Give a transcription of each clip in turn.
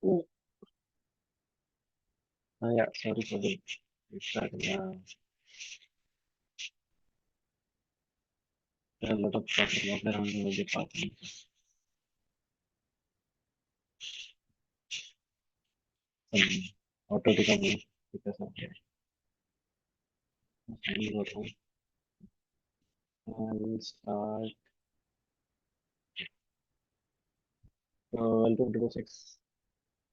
Yeah, sorry for the restart. There are a lot of water around the department. Some auto to come in because of that. We'll start 12 to 6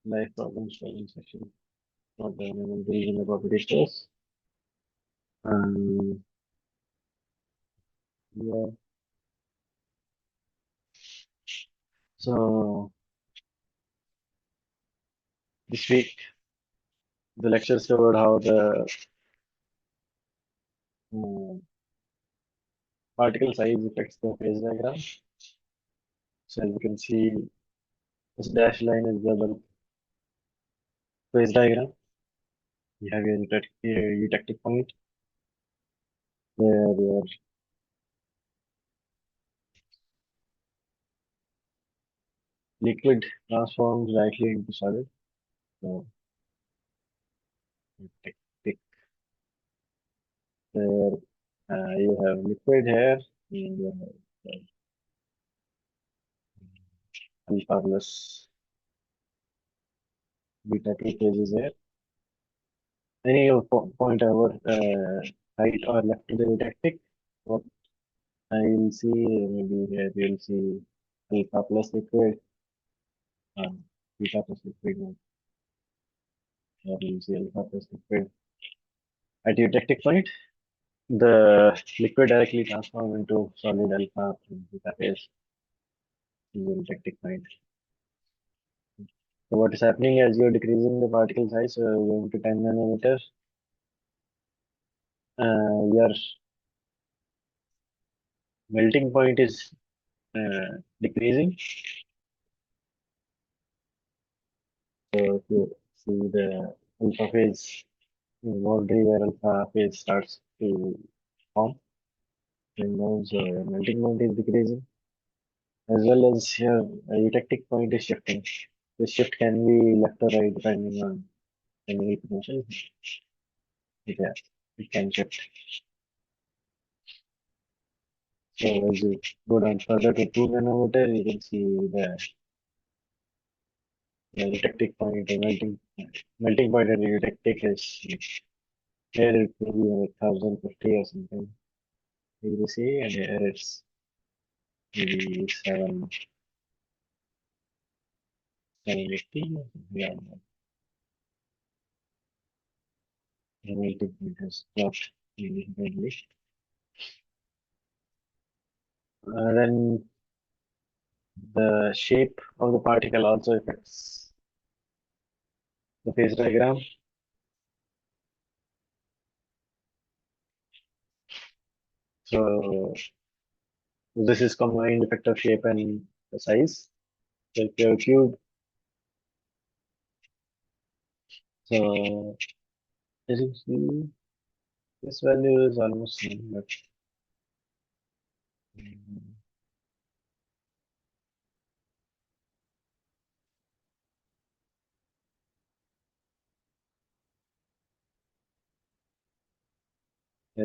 life problem solving session for the Nanomaterials and Their Properties course. Yeah, so this week the lectures covered how the um, particle size affects the phase diagram. So as you can see, this dashed line is the bulk phase diagram. You have your eutectic point where your liquid transforms directly into solid. So eutectic, where you have liquid here and you have alpha plus beta T phases here. Any point over right or left to the eutectic, what I will see maybe here you will see alpha plus liquid and beta plus liquid. Or you will see alpha plus liquid. At eutectic point, the liquid directly transforms into solid alpha in beta phase in the eutectic point. So what is happening as you're decreasing the particle size, going to 10 nanometers, your melting point is decreasing. So if you see the alpha phase boundary where alpha phase starts to form, then those melting point is decreasing, as well as your eutectic point is shifting. The shift can be left or right depending on any potential. Yeah, it can shift. So as you go down further to 2 nanometer, you can see the eutectic point, the melting point and the eutectic is here it will be 1050 or something degrees C, and here it's maybe 780. Yeah, the melting point has dropped significantly. Then the shape of the particle also affects the phase diagram. So this is combined effect of shape and the size. So if you have a cube, so as you see, this value is almost same, but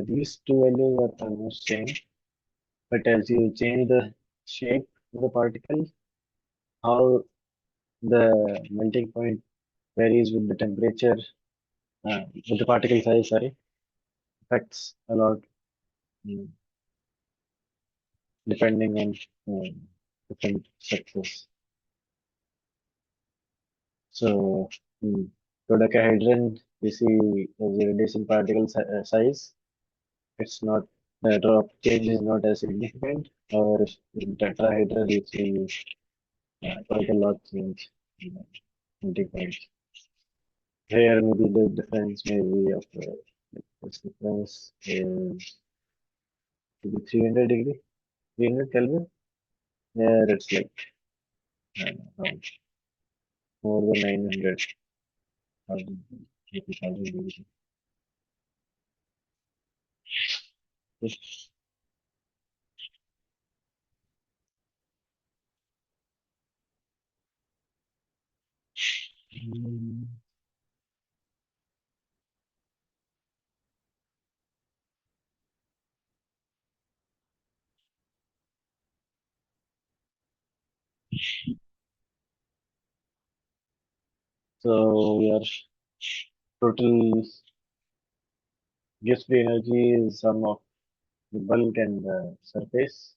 these two values are almost same. But as you change the shape of the particle, how the melting point varies with the temperature, with the particle size, sorry, affects a lot, mm, depending on different sectors. So, dodecahedron, we see as a reducing particle size, it's not, the drop change is not as significant, or in tetrahedron, you see quite a lot change in the melting point. Here, maybe the difference maybe of this difference is maybe 300 degree, 300 Kelvin. There it's like around more than 900,000, 80,000 degrees. Yes. So your total gives free energy is sum of the bulk and the surface.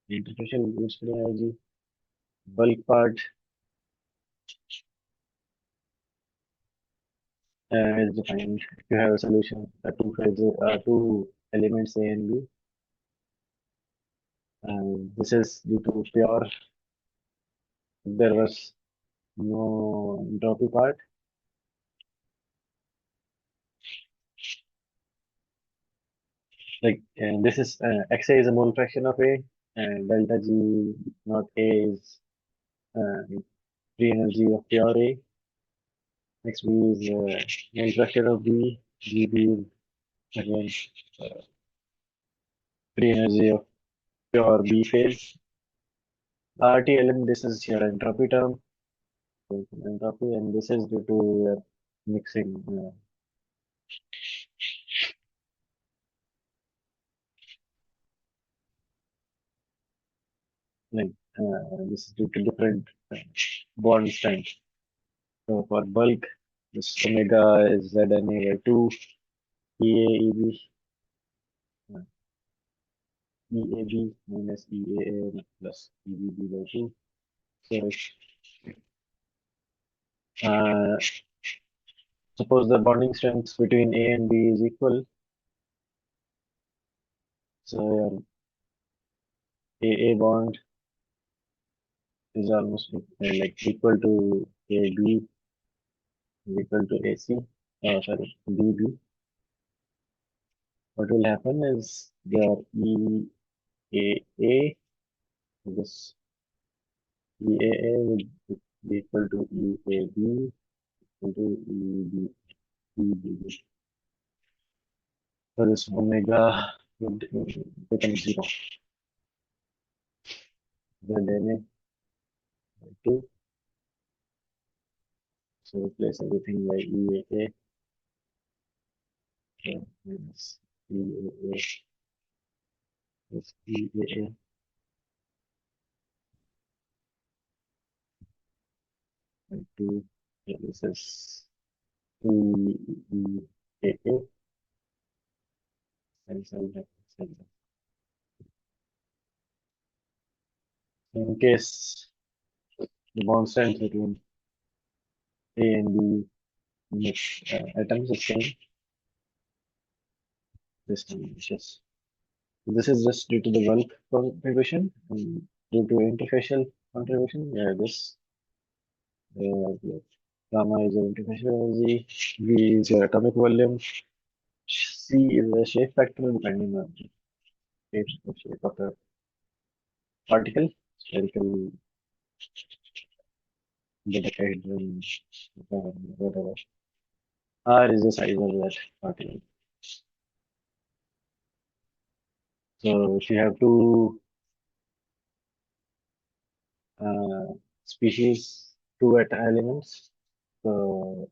The interfacial gives free energy. Bulk part is defined. If you have a solution, two phases, two elements A and B. This is due to pure. There was no entropy part. Like this is XA is a mole fraction of A, and delta G not A is free energy of pure A. Next B is mole fraction of B. GB is again free energy of pure B phase. RT this is your entropy term. So entropy, and this is due to mixing. Like this is due to different bond strength. So for bulk, this omega is Zn by 2, EAEB, EAB minus EAA plus EBB by 2. So uh, suppose the bonding strengths between A and B is equal. So your AA bond is almost like equal to AB is equal to AC. Sorry, BB. What will happen is your EAA, this EAA will be equal to EAB into EB. So this omega would become 0. Then by 2. So replace everything by EAA minus EAA plus EAA by 2. So this is EAA and so that. In case the bond strength between A and B mix atoms is same, this time is just this is just due to the bulk contribution and due to interfacial contribution. Yeah, this gamma is your interfacial energy, V is your atomic volume, C is the shape factor depending on the shape of the particle, spherical, dodecahedron, whatever. R is the size of that particle. So if you have two species, two elements, so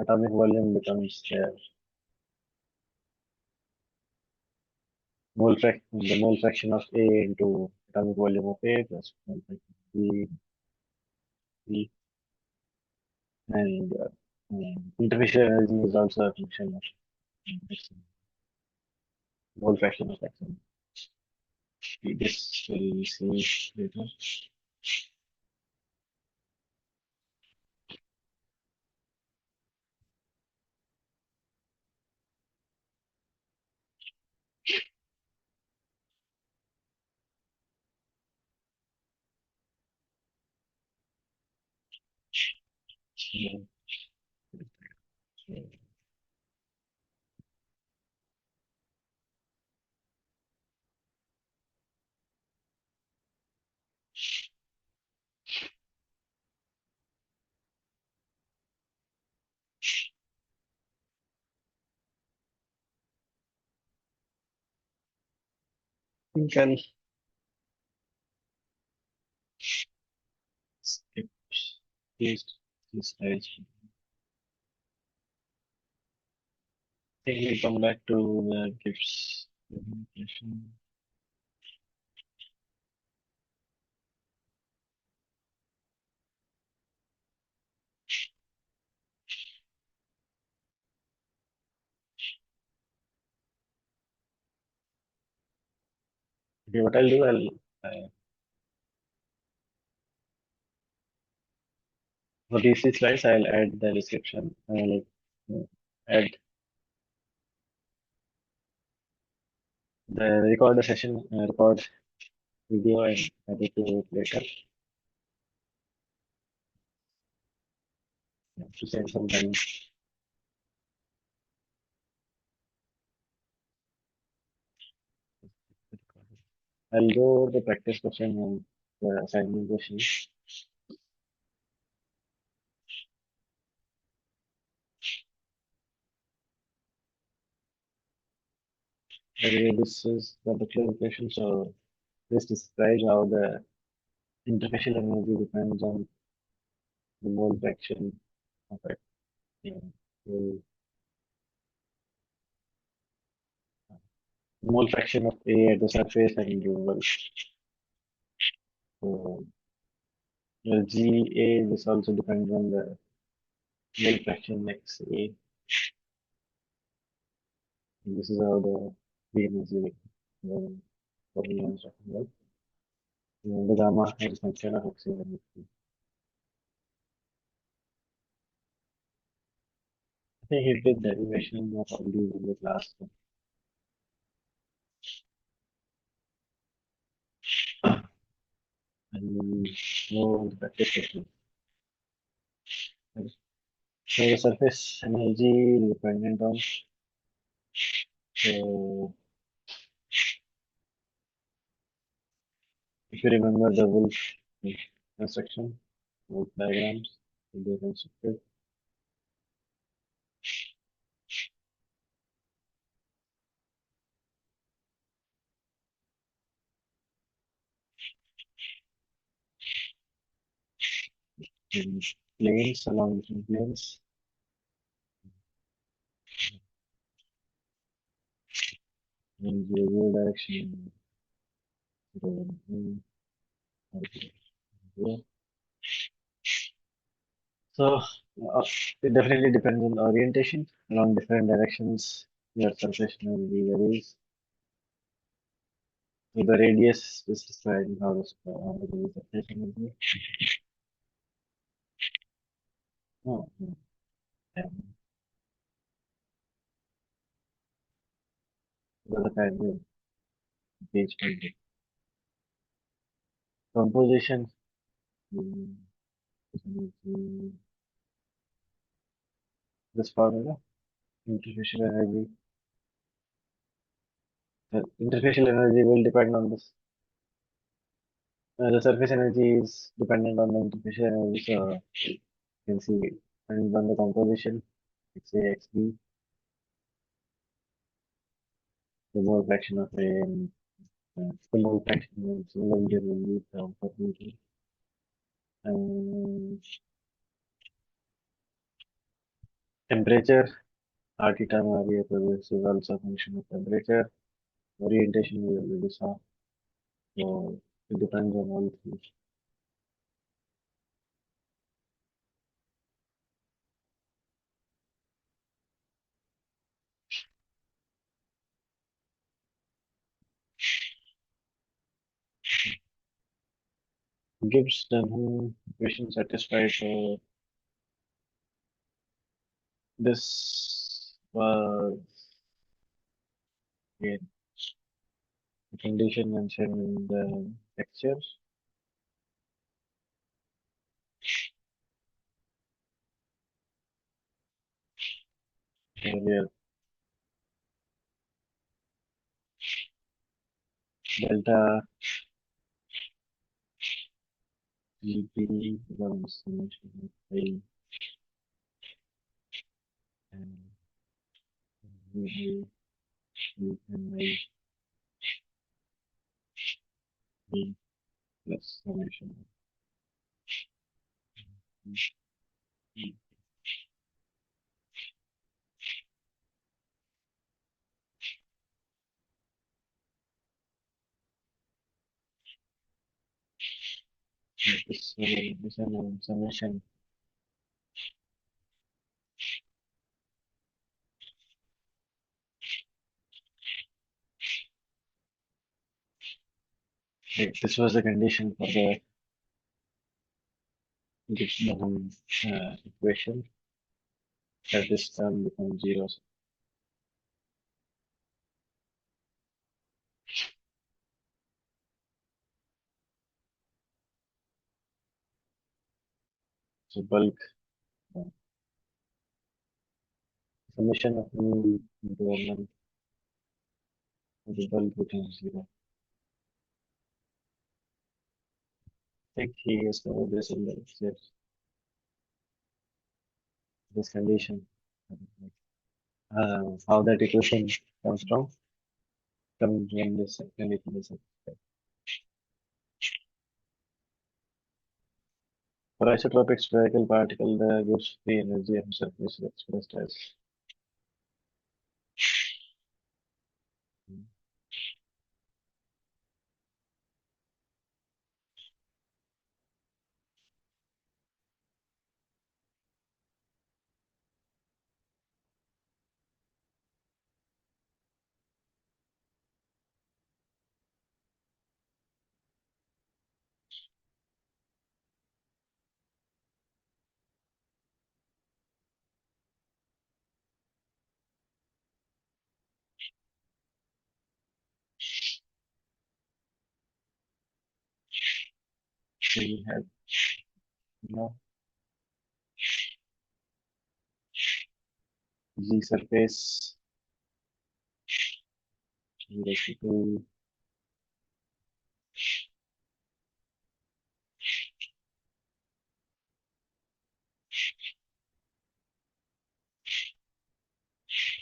atomic volume becomes their the mole fraction of A into atomic volume of A plus mole fraction of B, and interfacial energy is also a function of mole fraction of X. This will see later. Yeah. I think I'll skip these slides. I think we come back to the gifts. Okay, what I'll do, for these three slides, I'll add the description. Like add the record the session, record video, and add it to it later. To save some time. I'll go over the practice question and the assignment question. Anyway, this is the particular question, so this describes how the interfacial energy depends on the mole fraction of it. Yeah. So, mole fraction of A at the surface and removal. So, the GA, this also depends on the mole fraction next A. And this is how the B energy formula is talking about. The gamma is function of oxygen. I think he did derivation of all these in the class. And no practice question. So the surface energy is dependent on, so if you remember the Wolf construction, Wolf diagrams, they constructed. In planes along different planes. In zero direction. So it definitely depends on orientation along different directions. Your surface energy varies. So the radius is described how the surface energy. Oh, yeah. The other kind of page 20. Composition. mm, This formula, interfacial energy. Interfacial energy will depend on this. The surface energy is dependent on the interfacial energy. So you can see it depends on the composition. It's a XB, the mole fraction of A, and the mole fraction is similarly will be the opportunity. And temperature, RT term area produce is also a function of temperature. Orientation we already saw. So it depends on all three. Gives the equation satisfied. So this was again the condition mentioned in the lecture. Earlier, delta GP becomes mentioned and VA and B plus summation. This summation. Okay, this was the condition for the Gibbs-Dunham equation that this term becomes zero. So bulk summation of mu into 1 the bulk becomes zero. I think he has covered this in the this condition. How that equation comes from this condition is for isotropic spherical particle, the Gibbs free energy of surface is expressed as we have you know Z surface is equal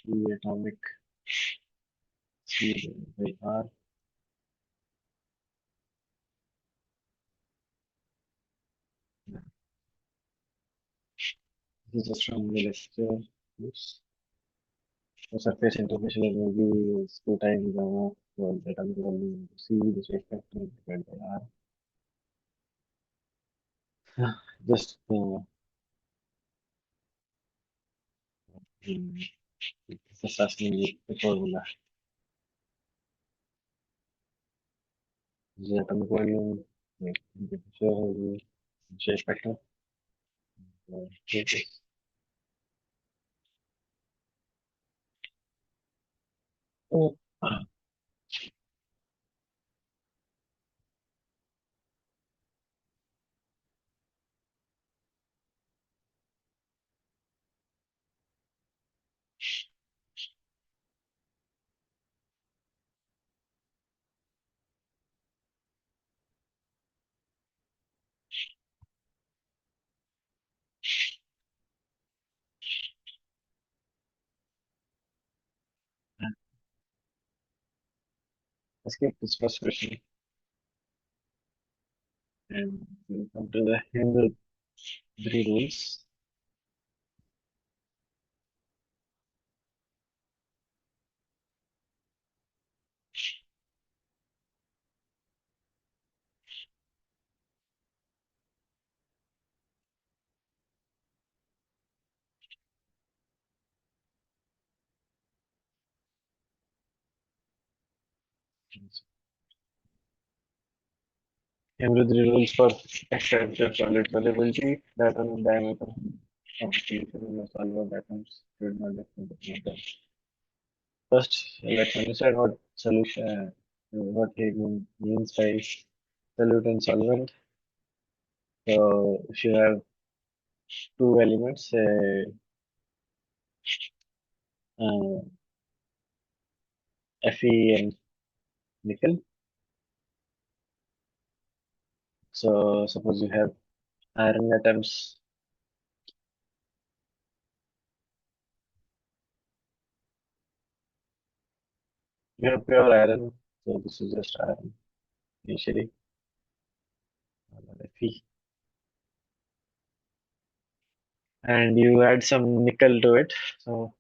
to the atomic speed by R. This is just from the lecture. Oops. The surface interfacial energy is 2 times gamma. So the atomic volume C, the shape factor divided by R. Just just asking the formula. The atomic volume, like, the shape factor. Okay. Oh, let's skip this first question and we'll come to the Hindu three rules. Hindu three rules for extraction solid solubility, atom diameter of the solver atoms should not differ between them. First, let's understand what solution, what he means by solute and solvent. So, if you have two elements, uh, Fe and nickel. So, suppose you have iron atoms. You have pure iron, so this is just iron initially, Fe. And you add some nickel to it. So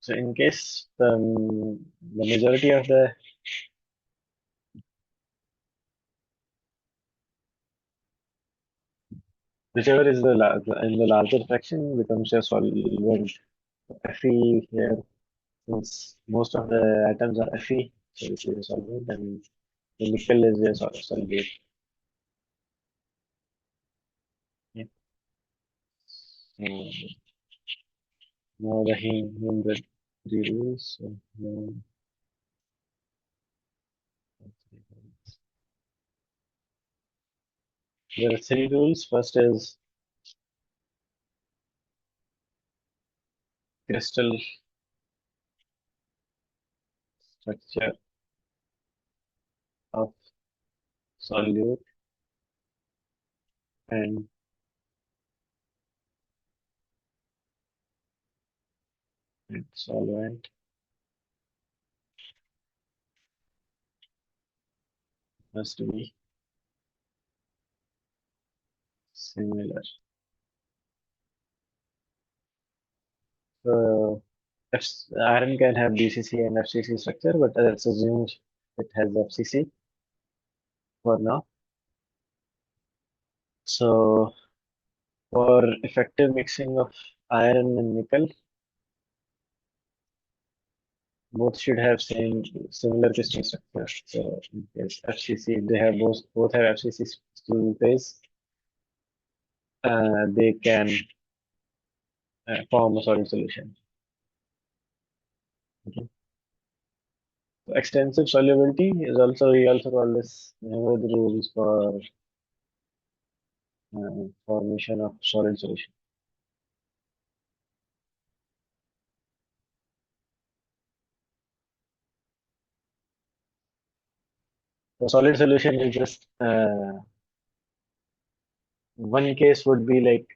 in case the majority of the whichever is in the larger fraction becomes your solvent. Fe here, since most of the atoms are Fe, so this is a solvent, and The nickel is a solid. Yeah. So now the him the three rules. So now there are three rules. First is crystal structure of solute and solvent has to be similar. So iron can have BCC and FCC structure, but let's assume it has FCC for now. So for effective mixing of iron and nickel, both should have similar crystal structure. So yes, FCC, they have both have FCC to phase. They can form a solid solution. Okay. So extensive solubility is also we also call this one of the rules for formation of solid solution. The solid solution is just one case would be like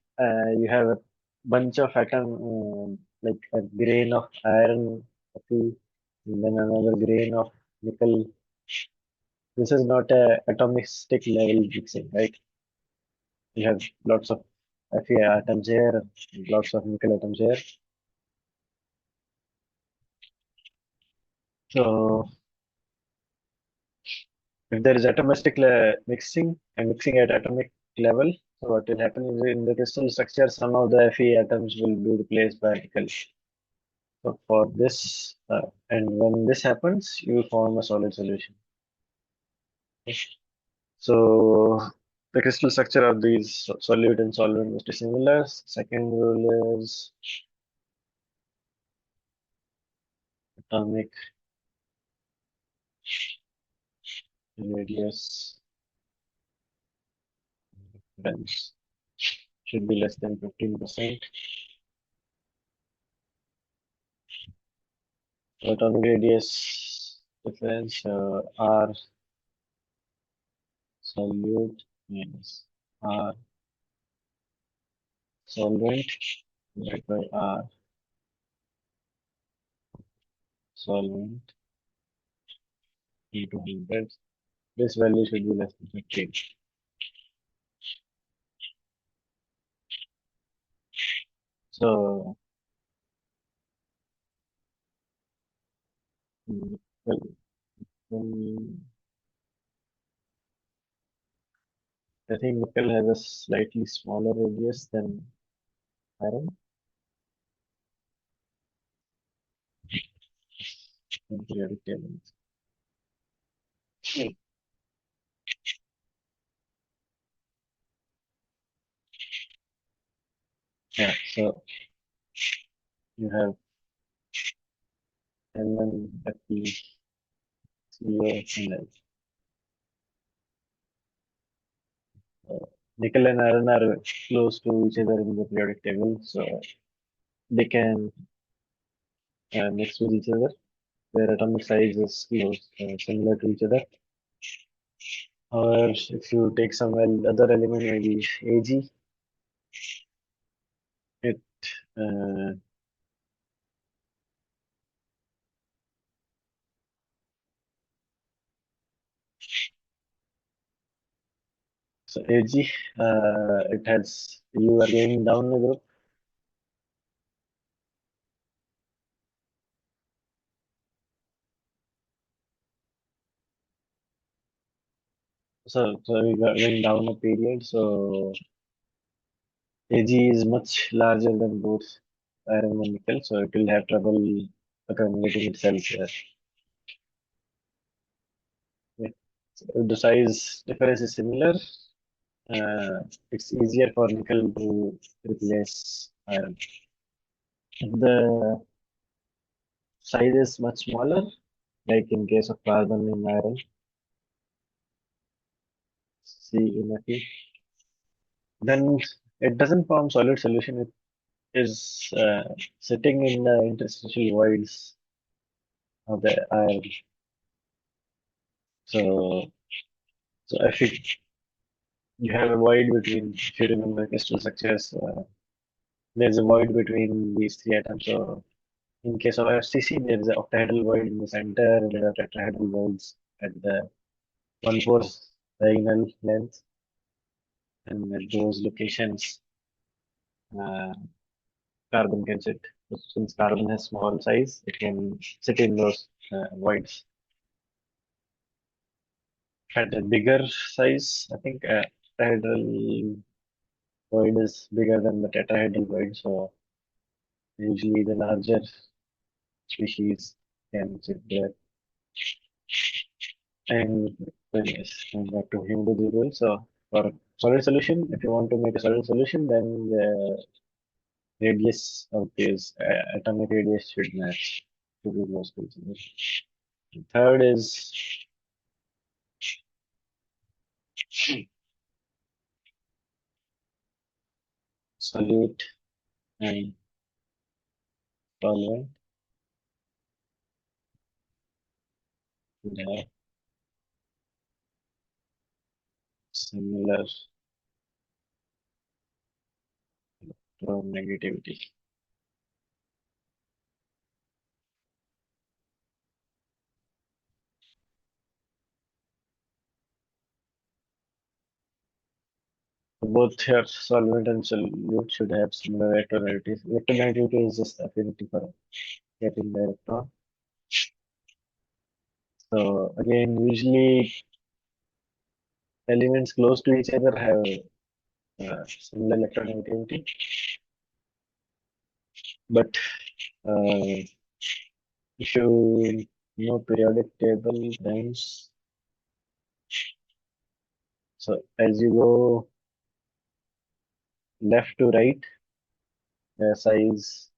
you have a bunch of like a grain of iron, and then another grain of nickel. This is not a atomistic level mixing, right? You have lots of Fe atoms here, lots of nickel atoms here. So if there is atomistic mixing and mixing at atomic level, so what will happen is in the crystal structure, some of the Fe atoms will be replaced by nickel. So for this, and when this happens, you form a solid solution. So the crystal structure of these solute and solvent must be similar. Second rule is atomic radius difference should be less than 15%. Atomic radius difference R solute minus R solvent divided by R solvent into 100. This value should be less than 15. So, well, I think nickel has a slightly smaller radius than iron in periodic tables. Yeah, so you have Mn, Fe, CO, and L. Nickel and iron are close to each other in the periodic table, so they can mix with each other. Their atomic size is close, similar to each other. Or if you take some other element, maybe Ag, it uh, so Ag it has you are going down the group. So we are going down a period. So Ag is much larger than both iron and nickel, so it will have trouble accommodating itself here. Yeah. If the size difference is similar, it's easier for nickel to replace iron. If the size is much smaller, like in case of carbon in iron, CMFE, then it doesn't form solid solution. It is sitting in the interstitial voids of the iron. So, so if you have a void between, if you remember crystal structures, there's a void between these three atoms. So in case of FCC, there is an octahedral void in the center, and there are tetrahedral voids at the 1/4 diagonal length, and at those locations, uh, carbon can sit. Since carbon has small size, it can sit in those voids. At a bigger size, I think octahedral void is bigger than the tetrahedral void, so usually the larger species can sit there. And then yes, going back to humidity rule. So for solid solution, if you want to make a solid solution, then the radius of this atomic radius should match to be most closely. Third is solute and solvent. They have similar negativity. Both your solvent and solute should have similar electronegativity. Electronegativity is just affinity for getting the electron. So again, usually elements close to each other have similar electronegativity, but if you know periodic table times, so as you go left to right, the size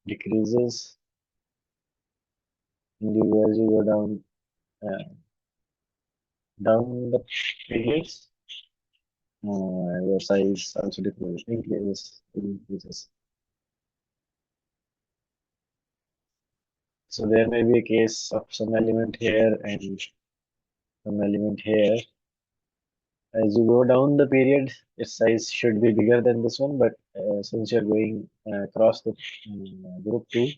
decreases, and as you go down the periods, the size also increases. So there may be a case of some element here and some element here. As you go down the period, its size should be bigger than this one, but since you're going across the group 2,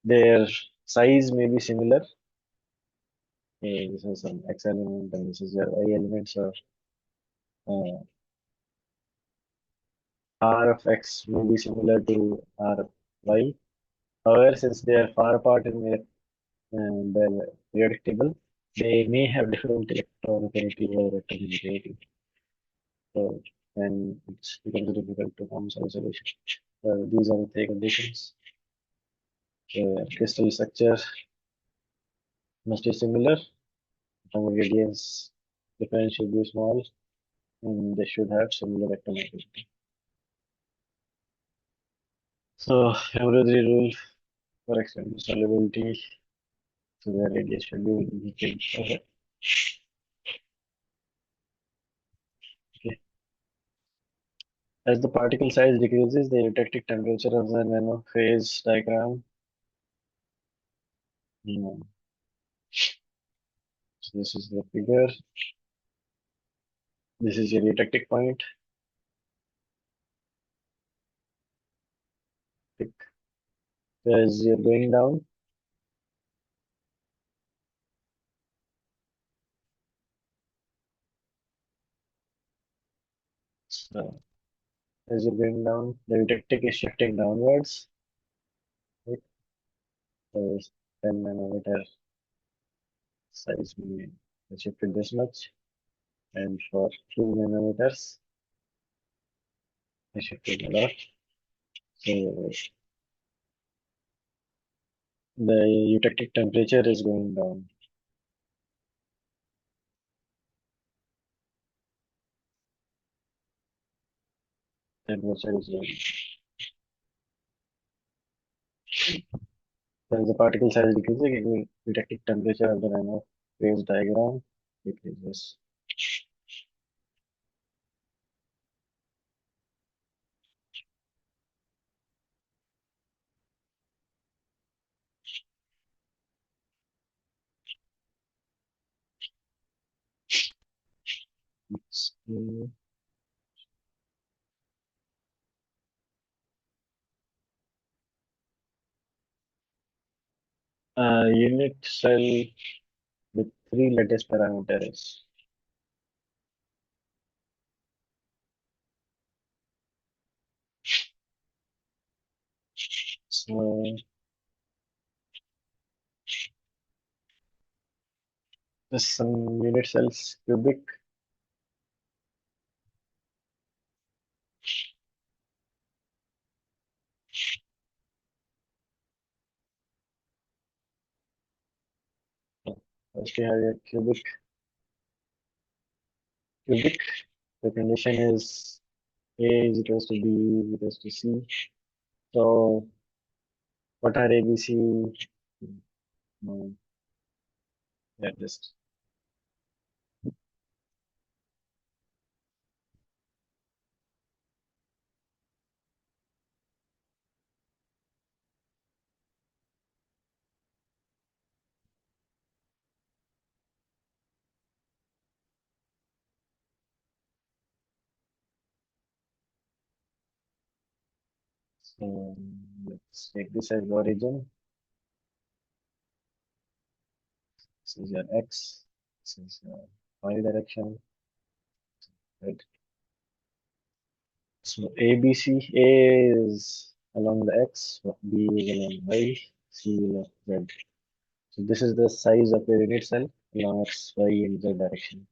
their size may be similar. This is some X element and this is your Y element. So uh, R of X may be similar to R of Y. However, since they are far apart in the periodic table, they may have different electronegativity or electronegativity. So then it becomes difficult to form some solution. These are the three conditions. Crystal structure must be similar. Atomic radius difference should be small, and they should have similar electronegativity. So embroidery rule for extended solubility. So the radius should be equal. Okay. Okay. As the particle size decreases, the eutectic temperature of the nanophase diagram. So this is the figure. This is your eutectic point. As you're going down, so as you're going down, the eutectic is shifting downwards. Right? So 10 nanometer size will be shifted this much, and for 2 nanometers, I shifted a lot. So the eutectic temperature is going down. temperature is varying. As the particle size decreases, detected temperature of the nano phase diagram decreases. It's, unit cell with three lattice parameters. So this some unit cells cubic. First we have a cubic. The condition is A is equals to B is equals to C. So what are ABC? No, yeah, just so let's take this as origin. This is your X. This is your Y direction. Right. So ABC, A is along the X, B is along Y, C along Z. So this is the size of your unit cell along X, Y, and Z direction.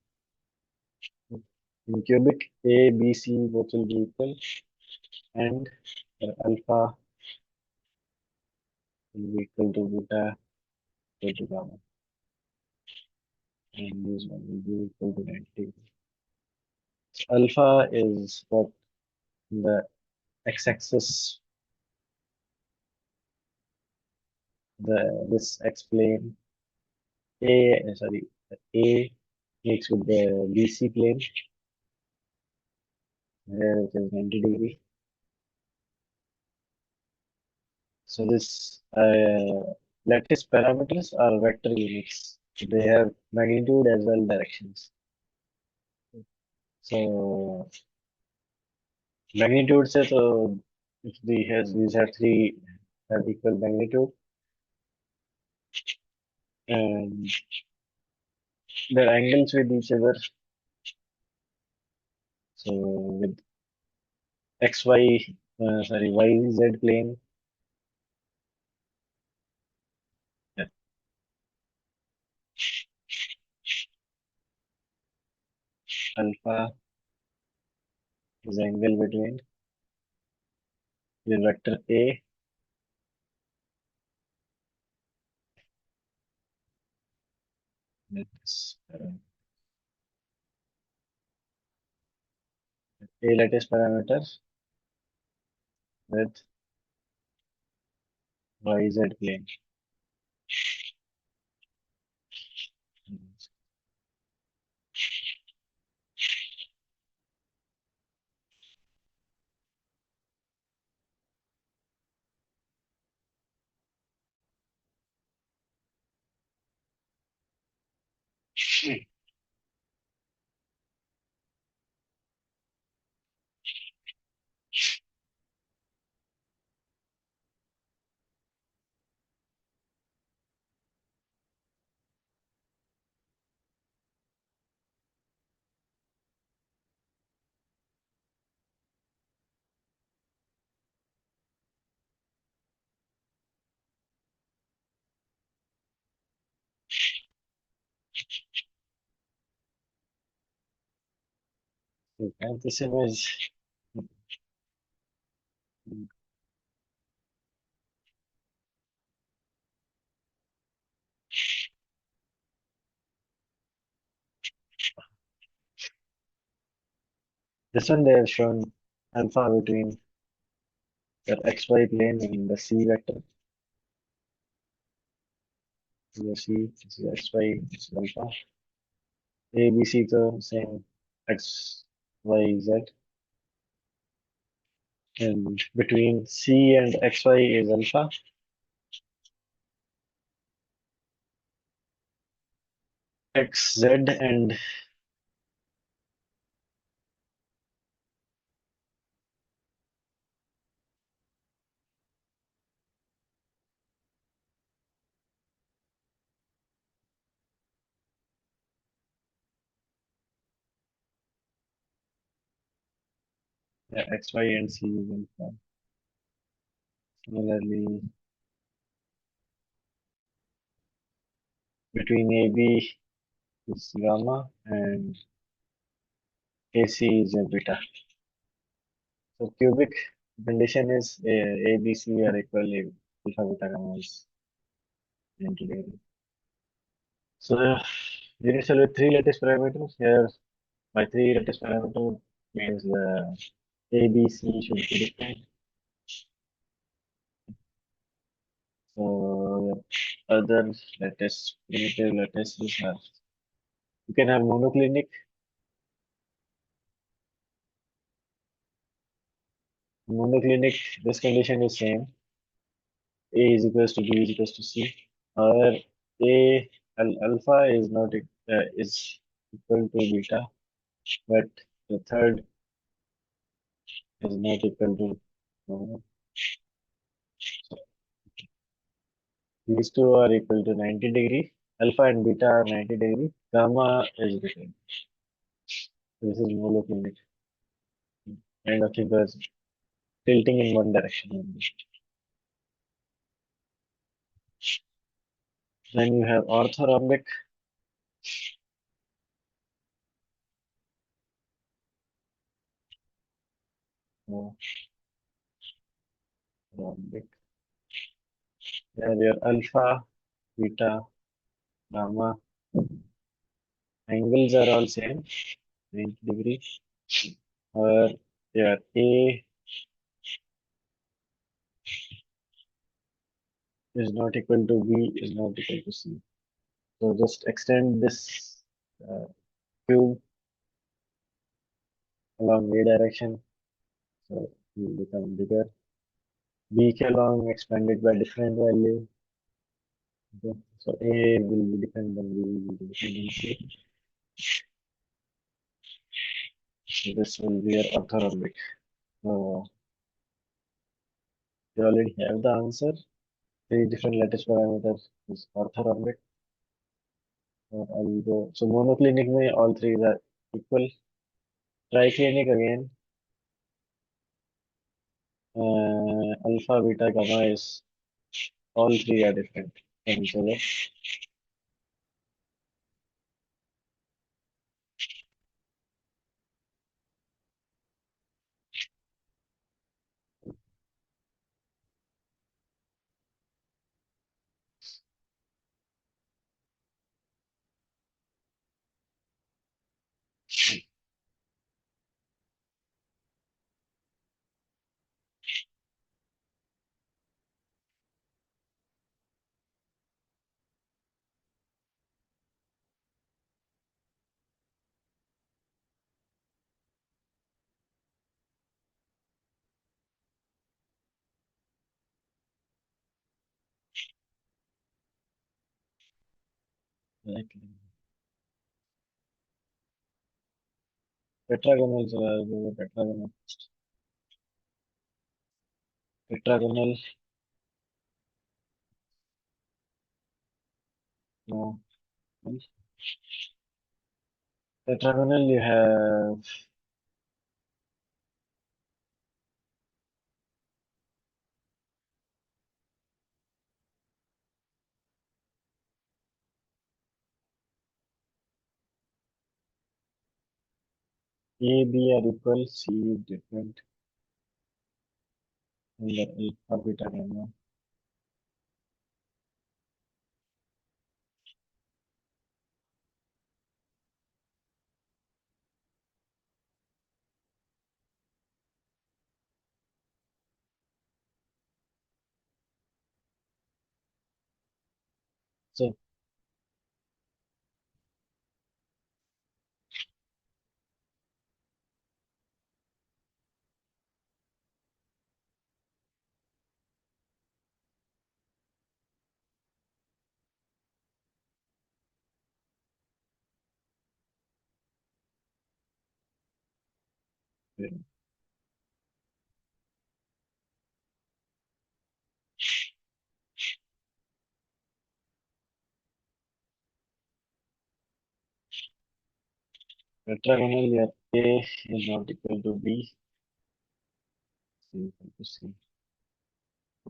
In cubic, A, B, C both will be equal, and alpha will be equal to beta equal to gamma, and this one will be equal to 90. Alpha is what the x-axis, the this x plane, A makes with the BC plane, where it is 90 degree. So this lattice parameters are vector units. They have magnitude as well directions. So magnitude से तो if these have three have equal magnitude and their angles with each other. So with YZ plane, yeah, alpha is the angle between the vector this, A lattice parameter with YZ plane. And this image, this one they have shown alpha between the xy plane and the c vector. The c is xy is alpha. A, B, C the same x, y, z, and between C and xy is alpha. X, Z, and yeah, xy and C is alpha. Similarly, between AB is gamma and AC is a beta. So cubic condition is A, B, C are equal if alpha, beta, gamma is 90 degree. So initial with three lattice parameters here. My three lattice parameter means the A, B, C should be different. So other lattice, primitive lattices have you can have monoclinic. Monoclinic, this condition is same. A is equals to B is equals to C. However, A alpha is not is equal to beta, but the third is not equal to. So these two are equal to 90 degree. Alpha and beta are 90 degree. Gamma is different. This is monoclinic and occurs tilting in one direction only. Then you have orthorhombic. uh, Rhombic. Where your alpha, beta, gamma angles are all same, 90 degree. Or your A is not equal to B is not equal to C. So just extend this uh, cube along A direction. So it will become bigger. B along expanded by different value. Okay. So A will be different than B will be different than C. So this will be your orthorhombic. So you already have the answer. Three different lattice parameters is orthorhombic. I will go. So monoclinic में all three are equal. Triclinic again. Alpha, beta, gamma is all three are different from each other. Like tetragonal, so I'll go with tetragonal. Tetragonal, no. Tetragonal, you have A, B are equal, C is different, and the alpha, beta, gamma. So tetragonal A is not equal to B. C equal to C.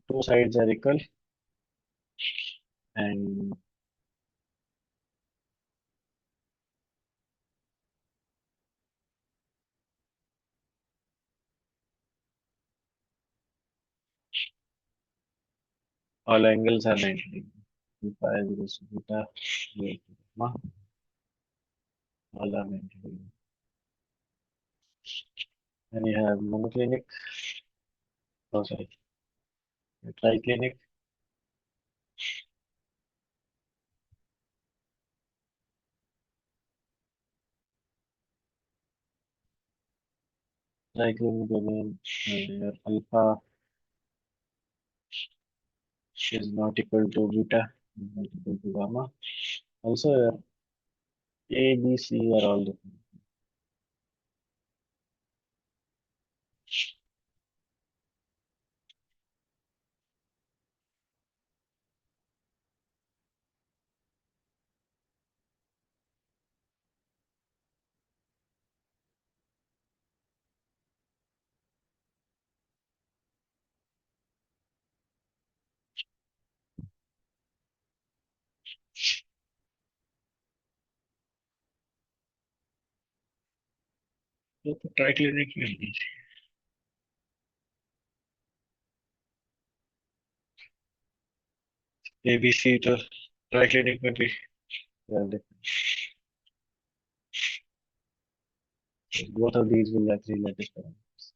Two sides are equal and all angles are 90 degrees. Alpha is equals to beta, beta equal to gamma, all are 90 degrees. And you have monoclinic, oh sorry, triclinic, triclinic again, your alpha is not equal to beta, not equal to gamma. Also, your A, B, C are all different. So the triclinic will be A, B, C to triclinic will be well, both of these will have three lattice parameters.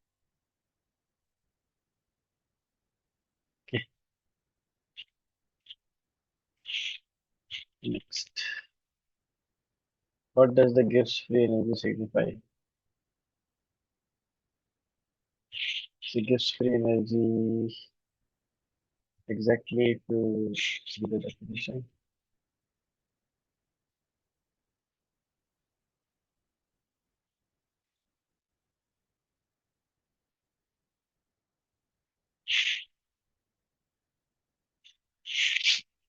Okay, next. What does the Gibbs free energy signify? So Gibbs free energy exactly to see the definition.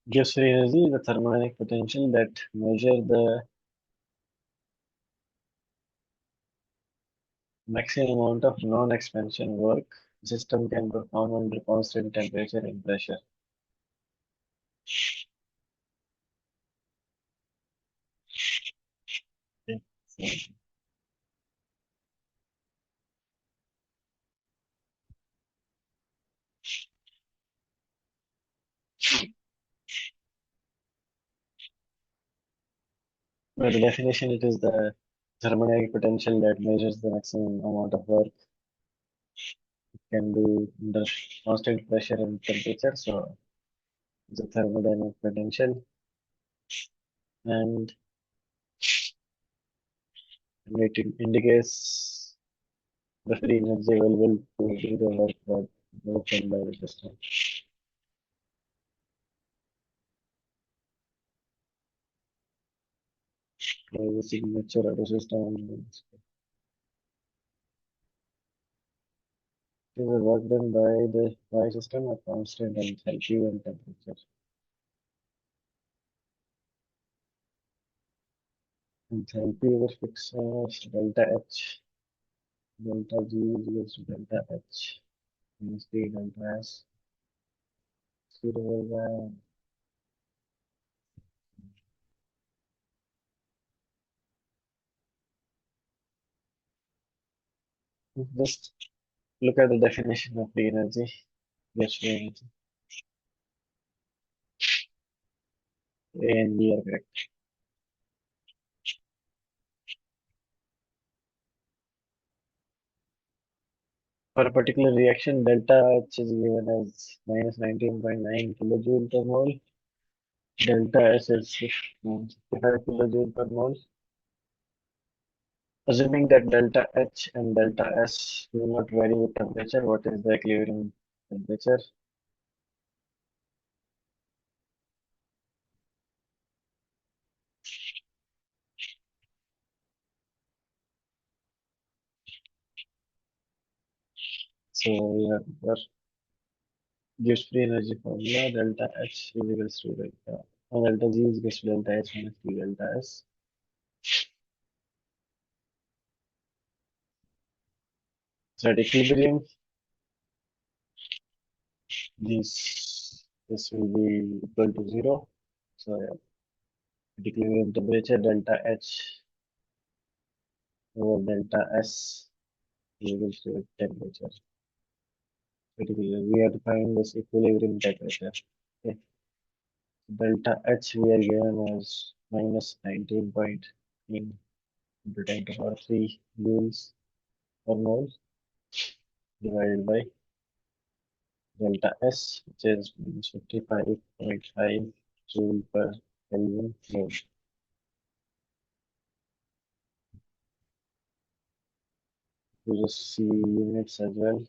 Gibbs free energy is the thermodynamic potential that measure the maximum amount of non-expansion work the system can perform under constant temperature and pressure. Okay. So, by the definition, it is the thermodynamic potential that measures the maximum amount of work it can do under constant pressure and temperature. So it's a thermodynamic potential, and it indicates the free energy available to do the work that was done by the system. The signature of the system is the work done by the system at constant enthalpy and temperature. Enthalpy over fixed delta H, delta G is equals to delta H minus D delta S, 0 over just look at the definition of free energy. Yes, free energy. A and B are correct. For a particular reaction, delta H is given as minus 19.9 kilojoule per mole. Delta S is 65 kilojoule per mole. Assuming that delta H and delta S do not vary with temperature, what is the equilibrium temperature? So we have our gives free energy formula delta H is equals to delta G is equals to delta H minus T delta S. So at equilibrium, this will be equal to 0. So yeah, at equilibrium temperature delta H over delta S is equals to temperature. Particularly, we have to find this equilibrium temperature. Okay. Delta H we are given as minus 19.9 into 10 to the power 3 joules per mole divided by delta S, which is minus 55.5 joule per Kelvin mole. We just see units as well.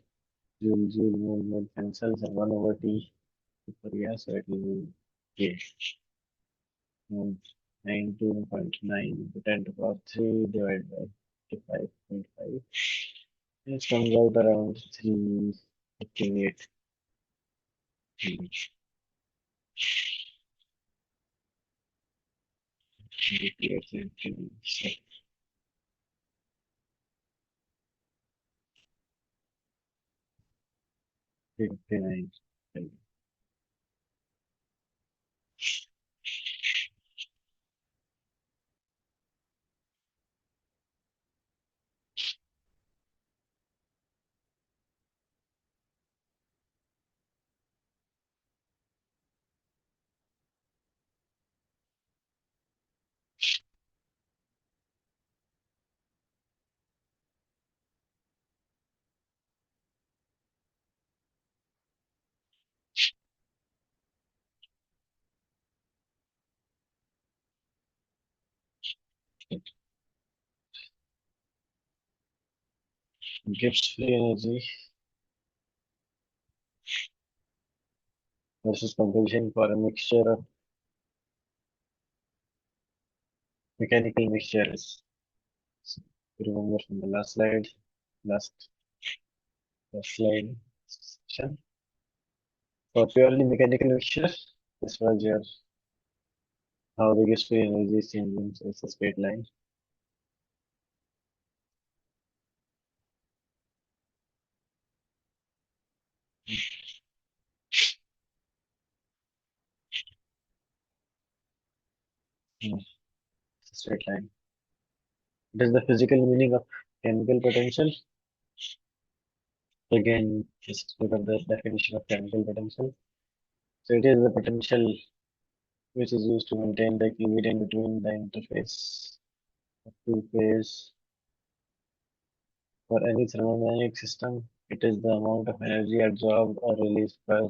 Joule, mole cancels, and 1 over T per gas, so it will be K. 19.9 into 10 to the power 3 divided by 55.5. It comes out around 358. So 59. Gives free energy versus composition for a mixture of mechanical mixtures. So, remember from the last slide, last, last slide section. For purely mechanical mixture, this was your how the gives free energy is changing. So it's a straight line. It's a straight line. It is the physical meaning of chemical potential. Again, just look at the definition of chemical potential. So it is the potential which is used to maintain the equilibrium between the interface of two phases for any thermodynamic system. It is the amount of energy absorbed or released per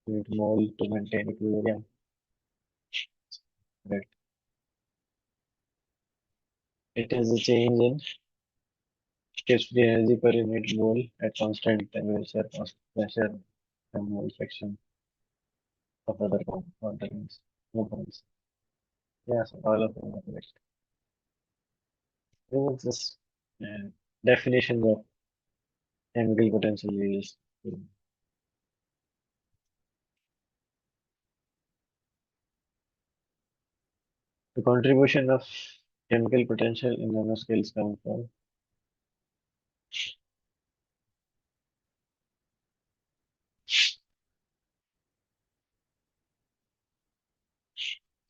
unit mole to maintain equilibrium. Right. It is the change in gives free energy per unit mole at constant temperature, constant pressure, and mole fraction of other components. Yes, all of them are correct. This is just definition of chemical potential used. The contribution of chemical potential in nanoscales come from.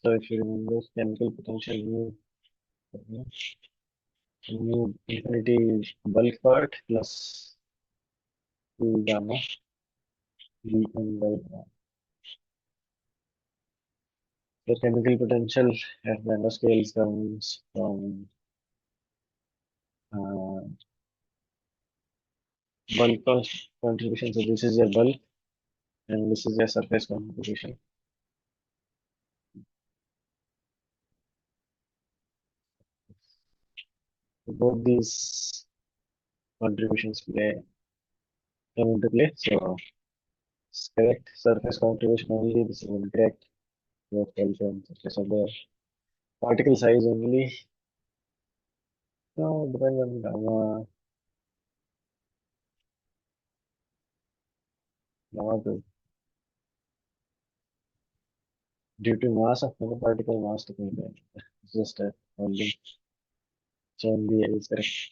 So if you remember chemical potential mu infinity bulk part plus U gamma Vn by R. The chemical potential at nanoscales comes from uh, bulk contribution. So this is your bulk and this is your surface contribution. Both these contributions come into play. So it's correct. Surface contribution only. This is incorrect. Both also on surface of the particle size only. No, depends on gamma due to mass of nanoparticle mass to compare. It's just a volume. So only is correct.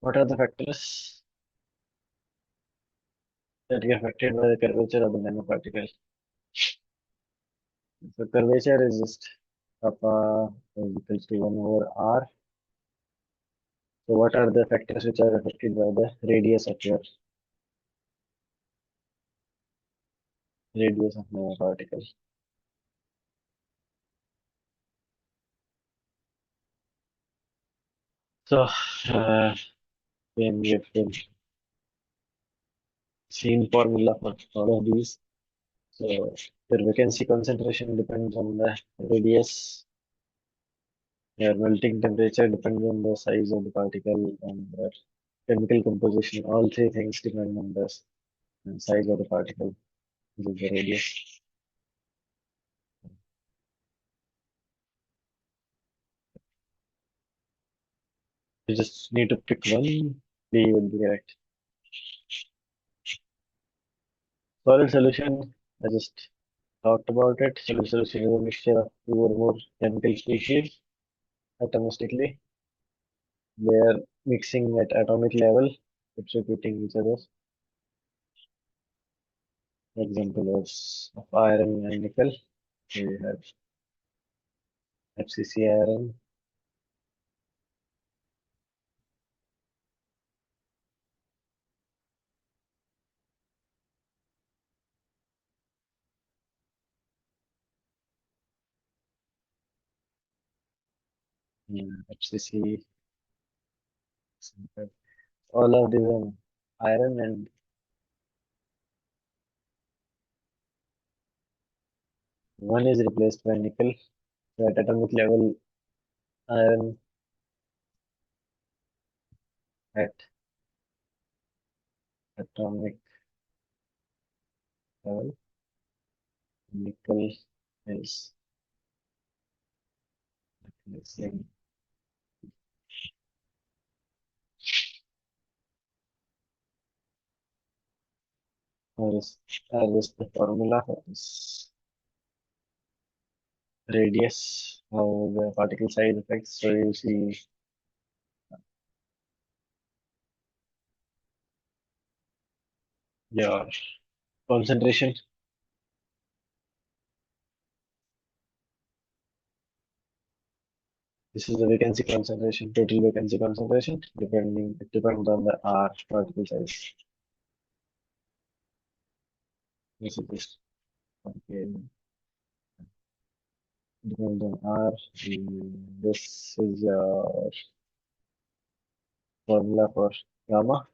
What are the factors that get affected by the curvature of the nanoparticle? So curvature is just kappa is equals to 1 over r. So what are the factors which are affected by the radius of nanoparticle? So when we have seen formula for all of these, so their vacancy concentration depends on the radius. Their melting temperature depends on the size of the particle and their chemical composition. All three things depend on the size of the particle, which is the radius. You just need to pick one. B would be correct. Solid solution, I just talked about it. Solid solution is a mixture of two or more chemical species atomistically. They are mixing at atomic level, substituting each other. Example of iron and nickel. We have FCC iron, FCC. All of these are iron, and one is replaced by nickel. So at atomic level, iron at atomic level, nickel is missing. Or is the formula for this radius, how the particle size affects. So you see your concentration. This is the vacancy concentration, total vacancy concentration, it depends on the R particle size. This is just okay. Depends on R. This is your formula for gamma.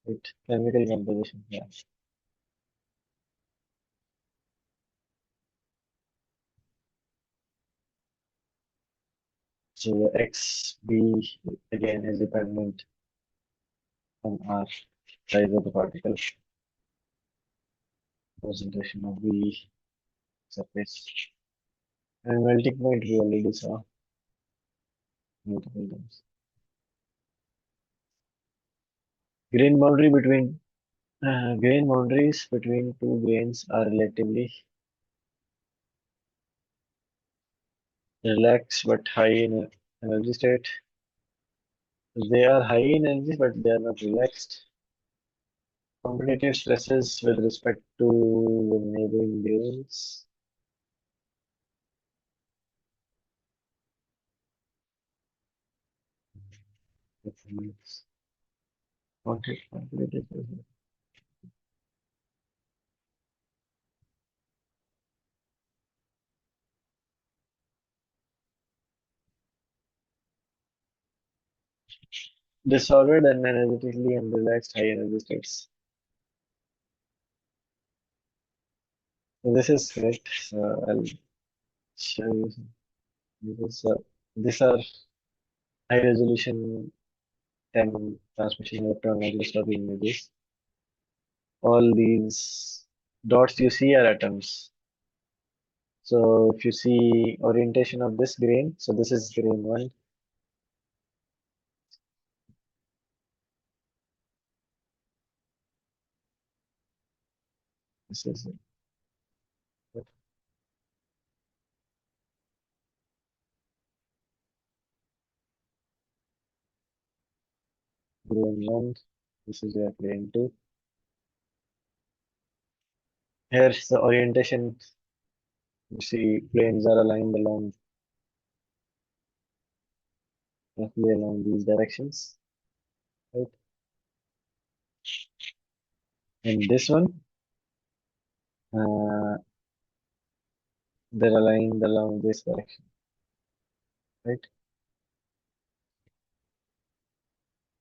It chemical composition. Yeah. So the XB again is dependent on R size of the particle, concentration of the surface, and melting point we already saw multiple times. Grain boundary between grain boundaries between two grains are relatively relaxed but high in energy state. They are high in energy, but they are not relaxed. Competitive stresses with respect to the neighboring grains. Competitive stresses. disordered and energetically and relaxed high energy states. So this is correct. So I'll show you. This, these are high resolution 10 transmission electron microscopy images. All these dots you see are atoms. So if you see orientation of this grain, so this is grain one. This is grain one. This is your grain two. Here's the orientation. You see planes are aligned along roughly along these directions, right? And this one, uh, they're aligned along this direction, right?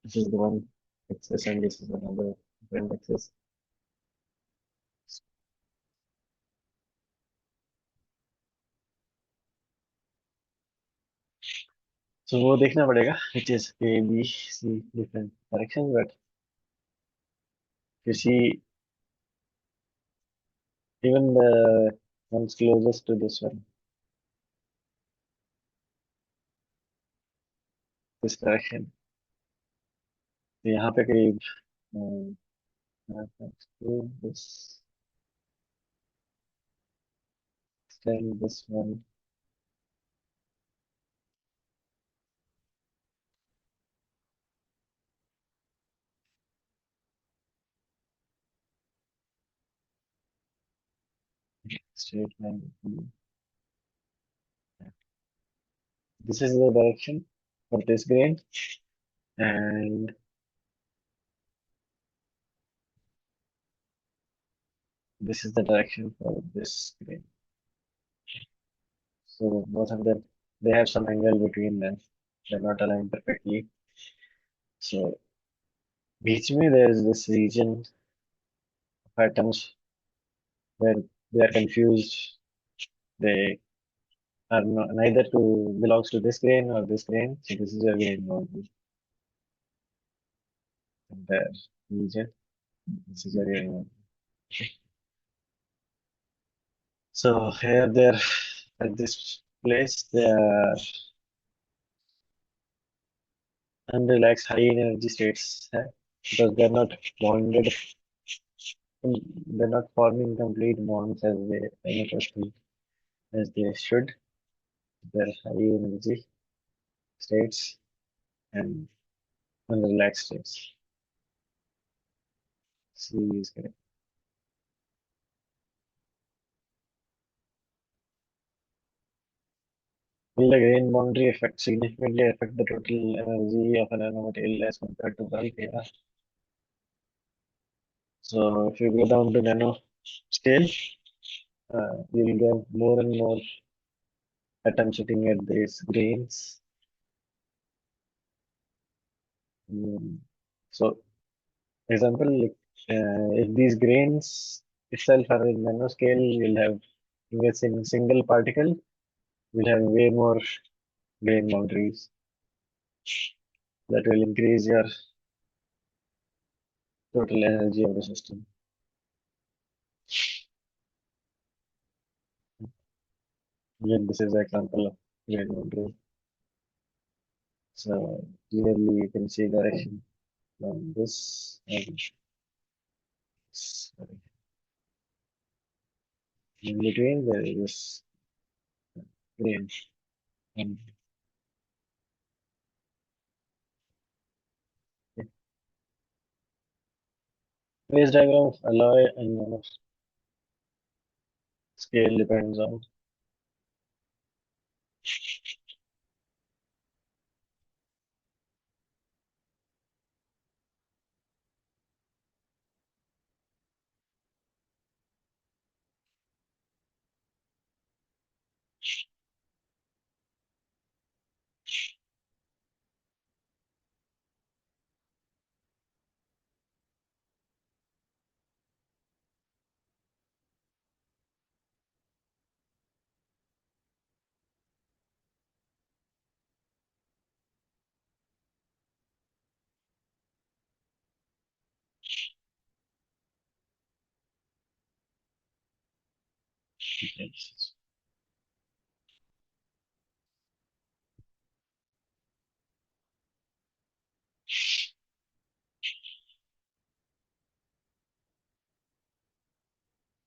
This is the one axis, and this is another different axis. So वो देखना पड़ेगा, which is A, B, C, different directions, but you see even the ones closest to this one, this direction. तो यहाँ पे करीब this extend this one. Straight line. This is the direction for this grain, and this is the direction for this grain. So both of them, they have some angle between them. They're not aligned perfectly. So बीच में there is this region of atoms where they are confused. They are neither to belongs to this grain or this grain. So this is your grain boundary. And their region. This is your grain boundary. So here they're at this place. They are unrelaxed high energy states because they're not bonded. They're not forming complete bonds as as they should. They're high energy states and unrelaxed states. C is correct. Will the grain boundary effect significantly affect the total energy of an nanomaterial as compared to bulk? Yeah. So if you go down to nano scale, you'll get more and more atoms sitting at these grains. So example, like, if these grains itself are in nanoscale, you'll have in a single particle, you'll have way more grain boundaries. That will increase your total energy of the system. Again, this is an example of grain boundary. So clearly you can see direction from this and this. In between there is this grain. And phase diagram of alloy and scale depends on. Yes.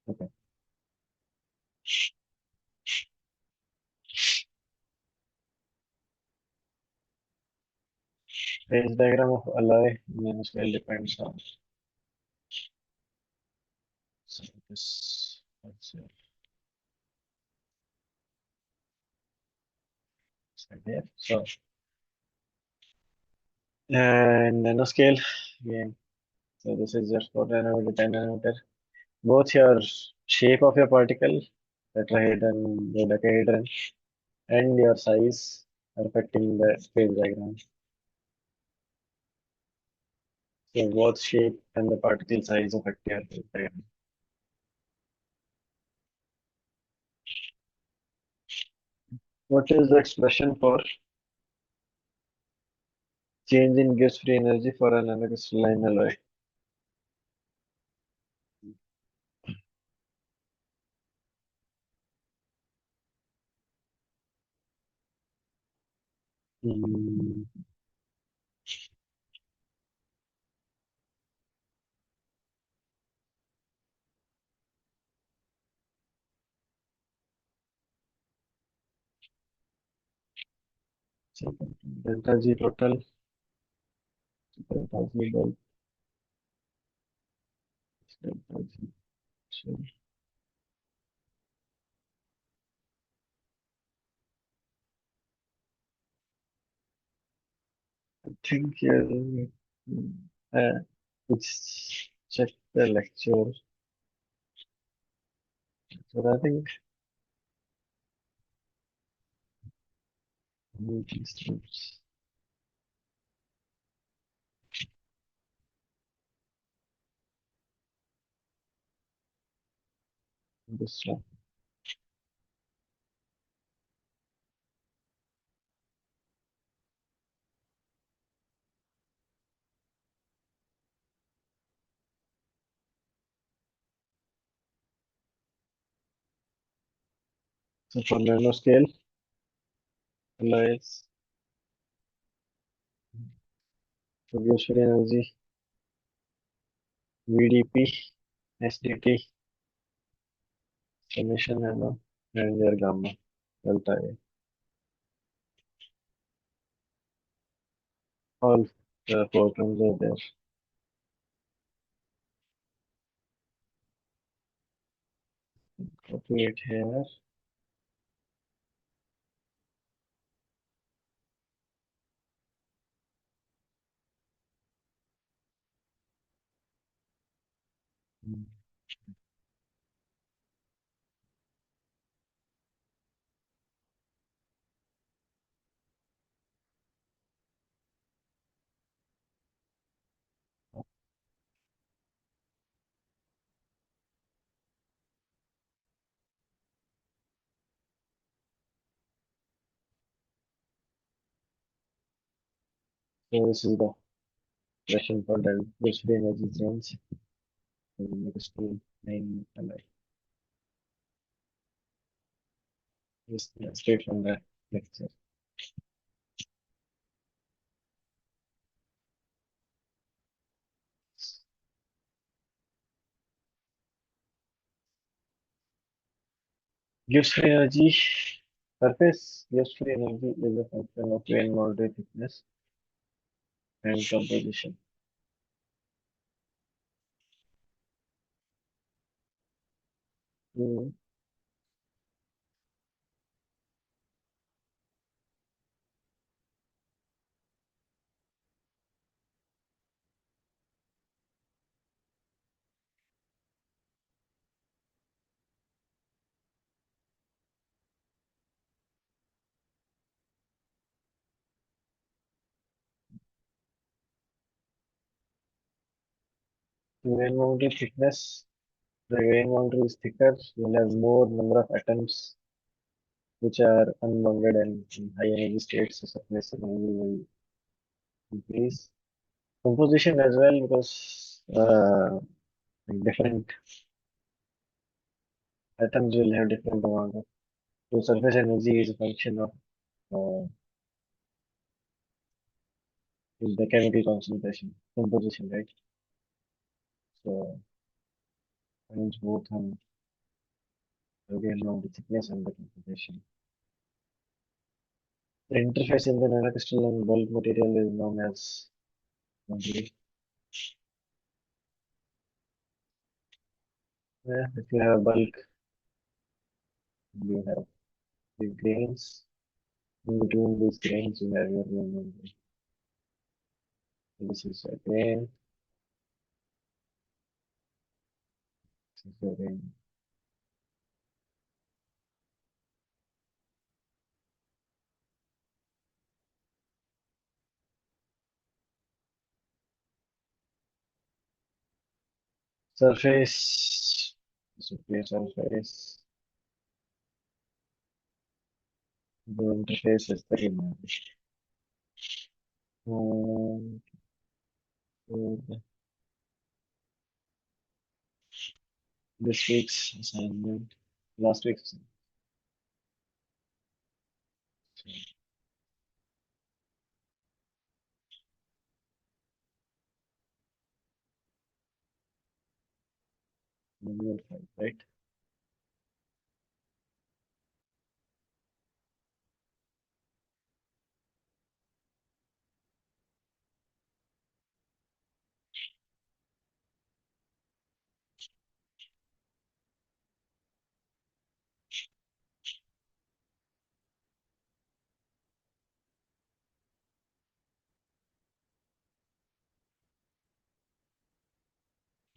Okay. Phase diagram of alloy nanoscale depends on. So this. Let's see. Here. So and nanoscale again. So this is just 4 nanometer, 10 nanometer. Both your shape of your particle, tetrahedron, dodecahedron, and your size are affecting the phase diagram. So both shape and the particle size affect your phase diagram. What is the expression for change in Gibbs free energy for a nanocrystalline alloy? Hmm, so delta G total, delta G delta G. So I think uh, let's check the lecture. So I think steps. This one. So for nanoscale alloys, producer energy, VDP, SDT, emission nano, and their gamma, delta A. All the photons are there. Copy it here. So this is the expression for the free energy change. Next to main alloy. Just straight from the lecture. Gives free energy. Surface gives free energy is a function of grain boundary thickness and composition. Mm. Grain boundary thickness. The grain boundary is thicker. You'll have more number of atoms which are unbounded and in high energy states. So surface energy will increase. Composition as well because like different atoms will have different amount of. So surface energy is a function of the chemical concentration, composition, right? So depends both on again on the thickness and the composition. The interface in the nanocrystalline bulk material is known as boundary. If you have bulk, you have the grains. In between these grains, you have your boundary. This is a grain. This is a grain. Surface. This would be a surface. The interface is the image. Um, so this week's assignment, last week's assignment, manual file, right?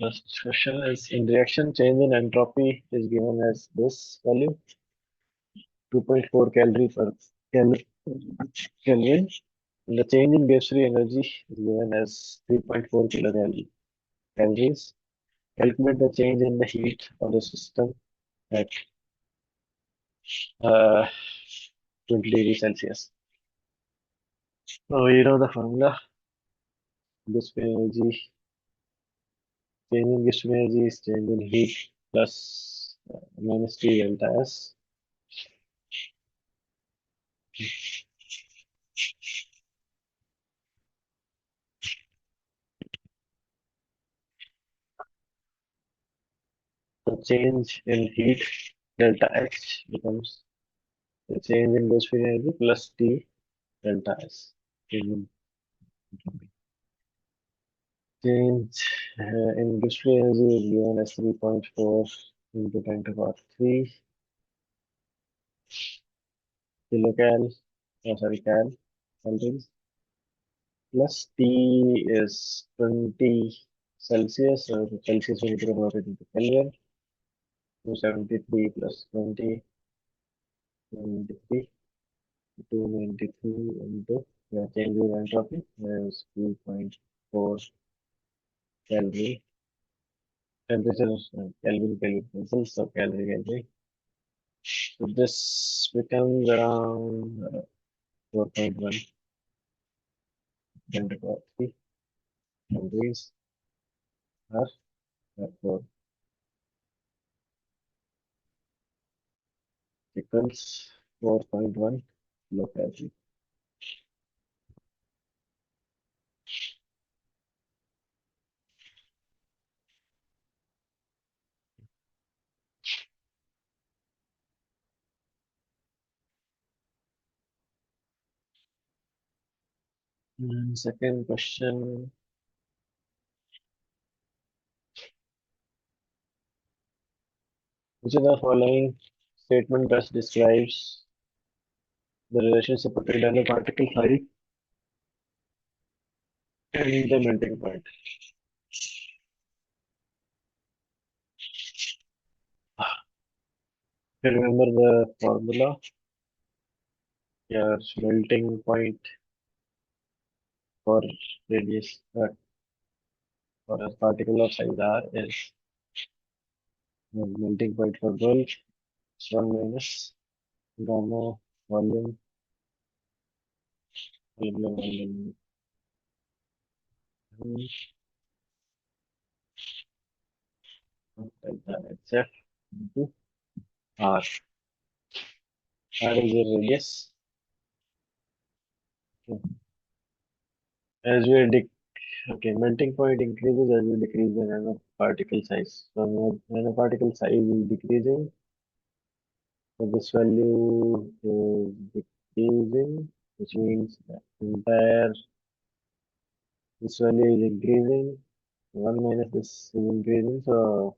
First question is in reaction, change in entropy is given as this value 2.4 calorie per Kelvin. And the change in gas free energy is given as 3.4 kilocalories. Calculate the change in the heat of the system at uh, 20 degrees Celsius. So you know the formula. Gas free energy, change in gas free energy is change in heat plus minus T delta S. The change in heat delta H becomes the change in gas free energy plus T delta S. Change in gas free energy is given as 3.4 into 10 to the power 3 kilocal, calories, plus T is 20 Celsius, so Celsius we need to convert it into Kelvin, 273 plus 20, 293, 293 into the change in entropy is 2.4 calorie. Temperature Kelvin, so calorie. So this becomes around 4.1 10 to the power 3 calories per therefore equals 4.1 kilocalorie. And second question, which of the following statement best describes the relationship between nanoparticle height and the melting point? You remember the formula? Your melting point for radius for a particle of size r is melting point for bulk 1 minus gamma volume volume delta HF into R. R is the radius. As we okay, melting point increases as we decrease the nanoparticle size. So nanoparticle size is decreasing. So this value is decreasing, which means the entire this value is increasing. One minus this is increasing. So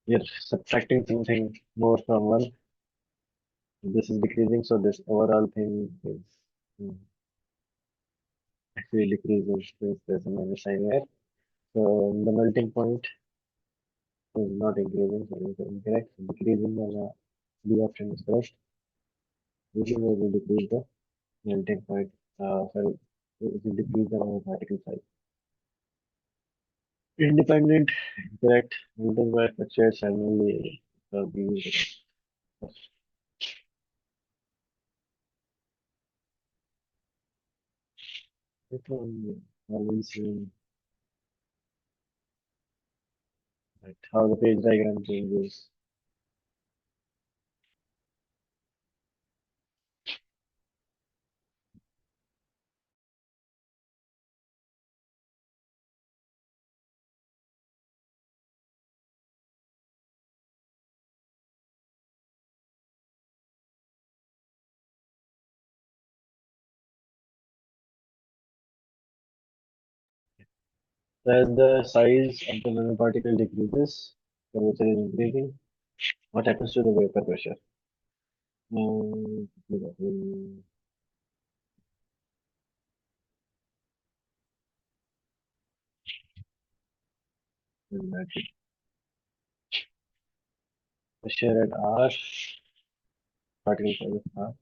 you're subtracting something more from one. This is decreasing, so this overall thing is mm, actually decreasing. Since there's a minus sign here. So the melting point is not increasing, so it's incorrect. Decreasing the option is correct. Which will decrease the melting point. Sorry, it will decrease the particle size. Independent, correct. Melting point fluctuates annually. So these it will always right, how the page diagram changes. As the size of the nanoparticle decreases, temperature is increasing. What happens to the vapor pressure? Um, pressure at R, particle size of R.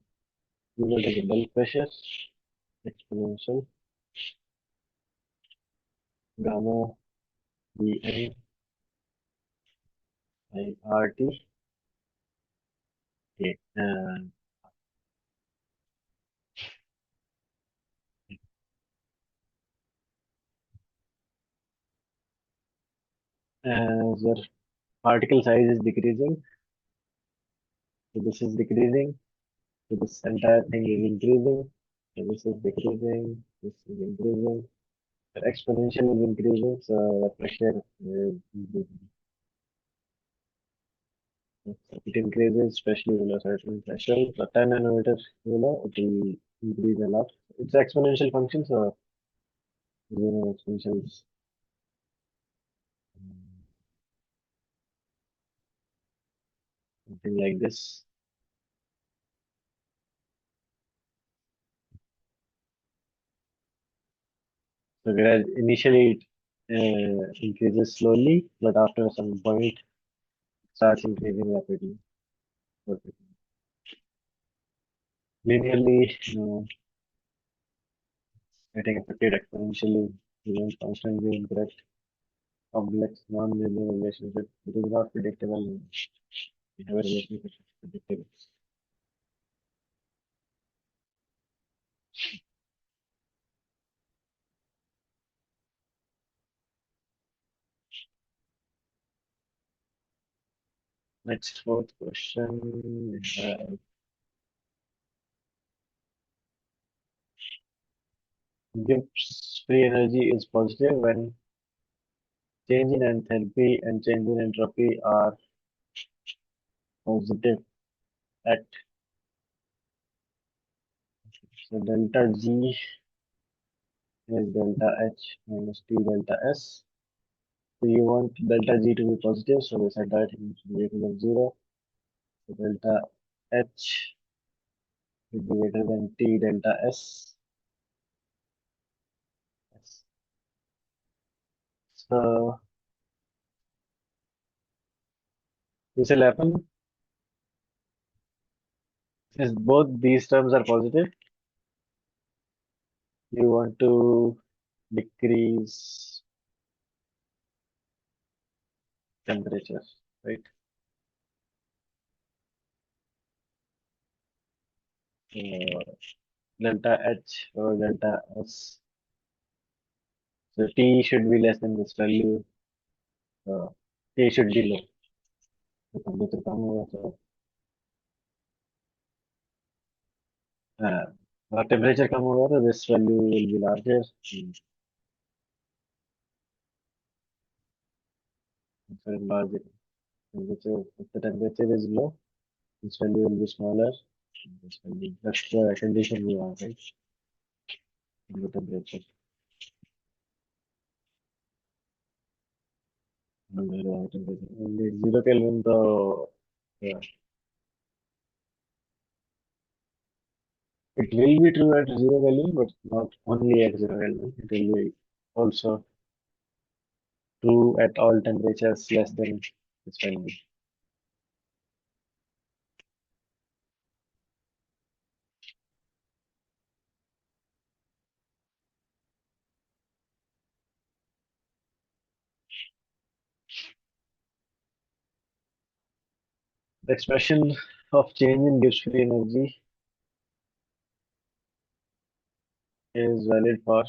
We will take a bulk pressure, exponential, gamma Bn by RT. Okay. As your particle size is decreasing, so this is decreasing, so this entire thing is increasing, so this is decreasing, this is increasing, the exponential is increasing, so the pressure is increasing. So it increases, especially below certain threshold. So 10 nanometers below, it will increase a lot. It's an exponential function, so exponentials, something like this. So whereas initially it increases slowly, but after some point starts increasing rapidly. Okay. Linearly getting affected exponentially, even constantly incorrect, complex, non-linear relationship. It is not predictable. We have a relationship which is predictable. Next fourth question. Gibbs free energy is positive when change in enthalpy and change in entropy are positive at so delta G is delta H minus T delta S. So you want delta G to be positive, so we said that it should be equal to 0. So delta H will be greater than T delta S. Yes. So this will happen since both these terms are positive. You want to decrease temperature, right? Delta H or delta S. So T should be less than this value. T should be low. तो temperature कम होगा तो अगर temperature कम होगा तो this value will be larger. Larger temperature, if the temperature is low, this value will be smaller. This value, that's the condition we want, right? In the temperature. Only 0 Kelvin, yeah, it will be true at 0 Kelvin, but not only at 0 Kelvin. It will be also true at all temperatures less than this value. The expression of change in Gibbs free energy is valid for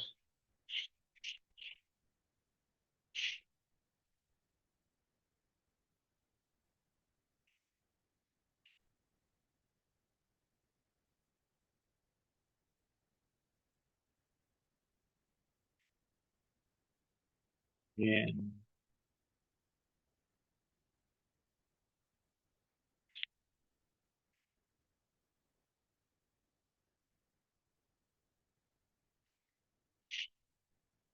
yeah,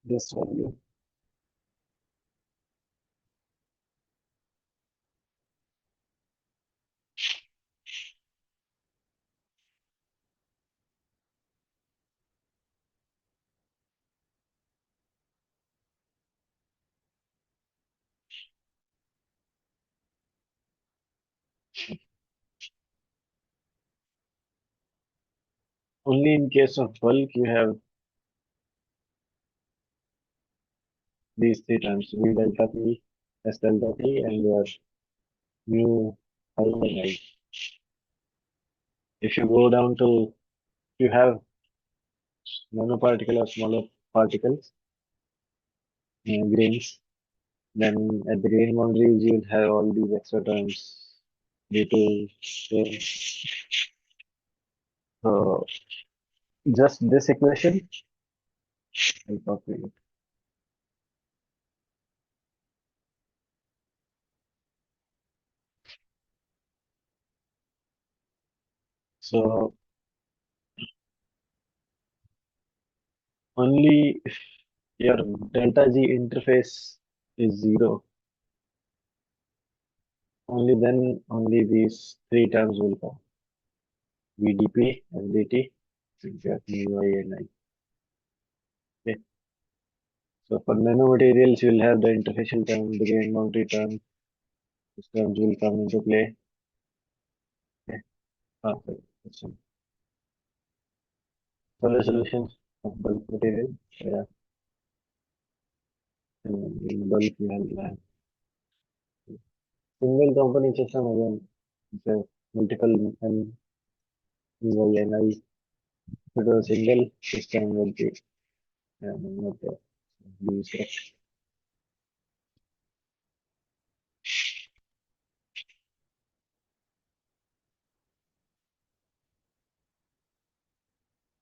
this value. Only in case of bulk, you have these three terms, V delta P, S delta T, and your mu I and I. If you go down to, if you have nanoparticle or smaller particles, grains, then at the grain boundaries, you will have all these extra terms due to, so just this equation, I'll copy it. So only if your delta G interface is zero, only then only these three terms will come. VDP, SDT, exactly Y and I. Okay. So for nanomaterials, you'll have the interfacial term, the grain boundary term. These terms will come into play. Okay. Sorry. For the solution of bulk material, yeah, in bulk you have single component system again. It's a multiple and Y and I. If it was single system will be not be correct.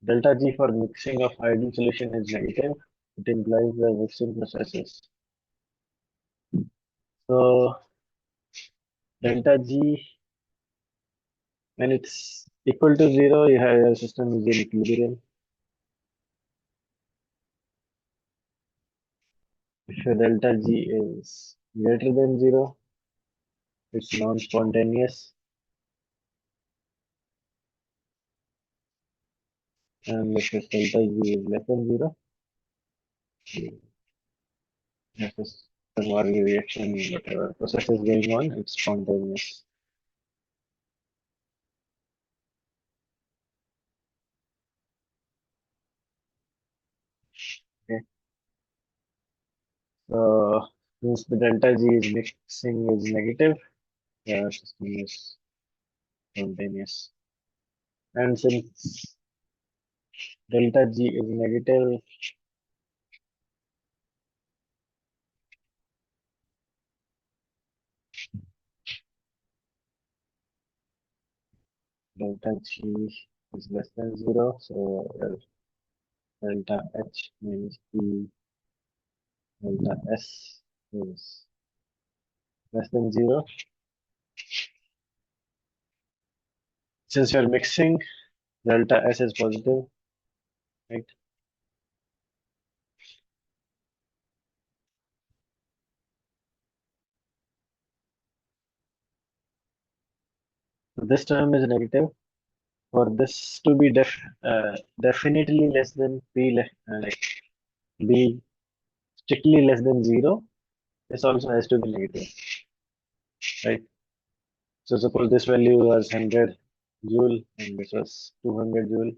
Delta G for mixing of ideal solution is negative. It implies the mixing processes. So delta G, when it's equal to zero, you have your system is in equilibrium. If your delta G is greater than zero, it's non-spontaneous. And if your delta G is less than zero, your system or reaction, whatever process is going on, it's spontaneous. Okay. So since the delta G is mixing is negative, your system is spontaneous. And since delta G is negative, delta G is less than 0, so delta H means the delta S is less than 0. Since you're mixing, delta S is positive, right? So this term is negative. For this to be definitely less than like B strictly less than 0, this also has to be negative, right? So suppose this value was 100 joule and this was 200 joule.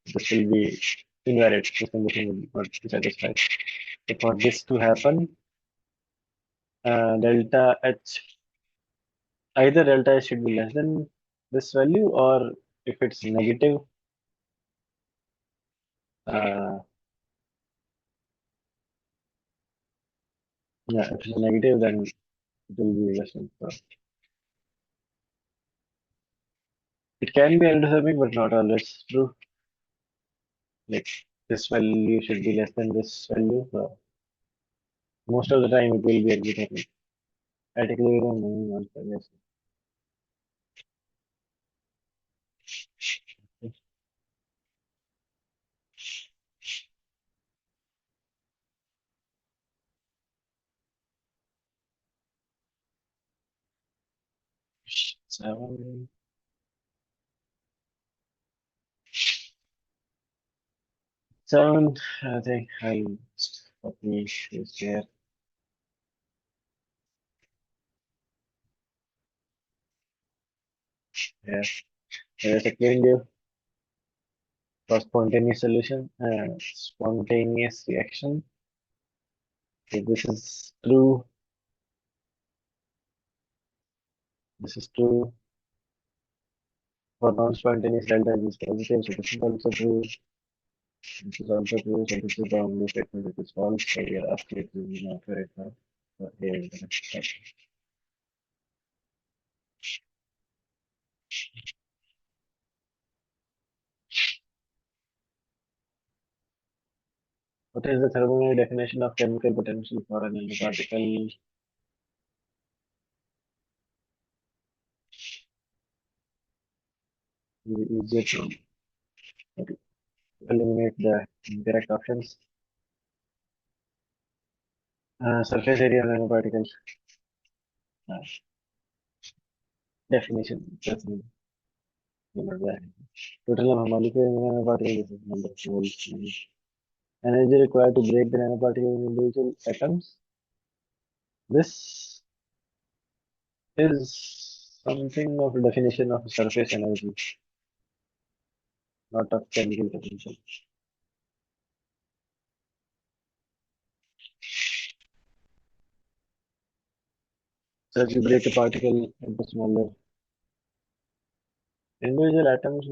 This will be invalid. This condition will not be satisfied. So for this to happen, delta H, either delta H should be less than this value, or if it's negative, uh, yeah, if it's negative, then it will be less than. So it can be endothermic, but not always true. Like this value should be less than this value. So most of the time, it will be exothermic. Particularly on yes. 7, 7. I think I'll copy this here. Yeah. There's a clean view for spontaneous solution, spontaneous reaction. If this is true, this is true. For non-spontaneous delta is positive, so this is also true. This is also true, so this is the only statement which is false. So we are absolutely not right now. So here is the next step. What is the thermodynamic definition of chemical potential for an nanoparticle? Easier to eliminate the incorrect options. Surface area of nanoparticles. Uh, definition. That's that. Total number of molecules in nanoparticles is number of moles. Energy required to break the nanoparticle in individual atoms. This is something of a definition of surface energy, not of chemical potential. So if you break a particle into smaller individual atoms,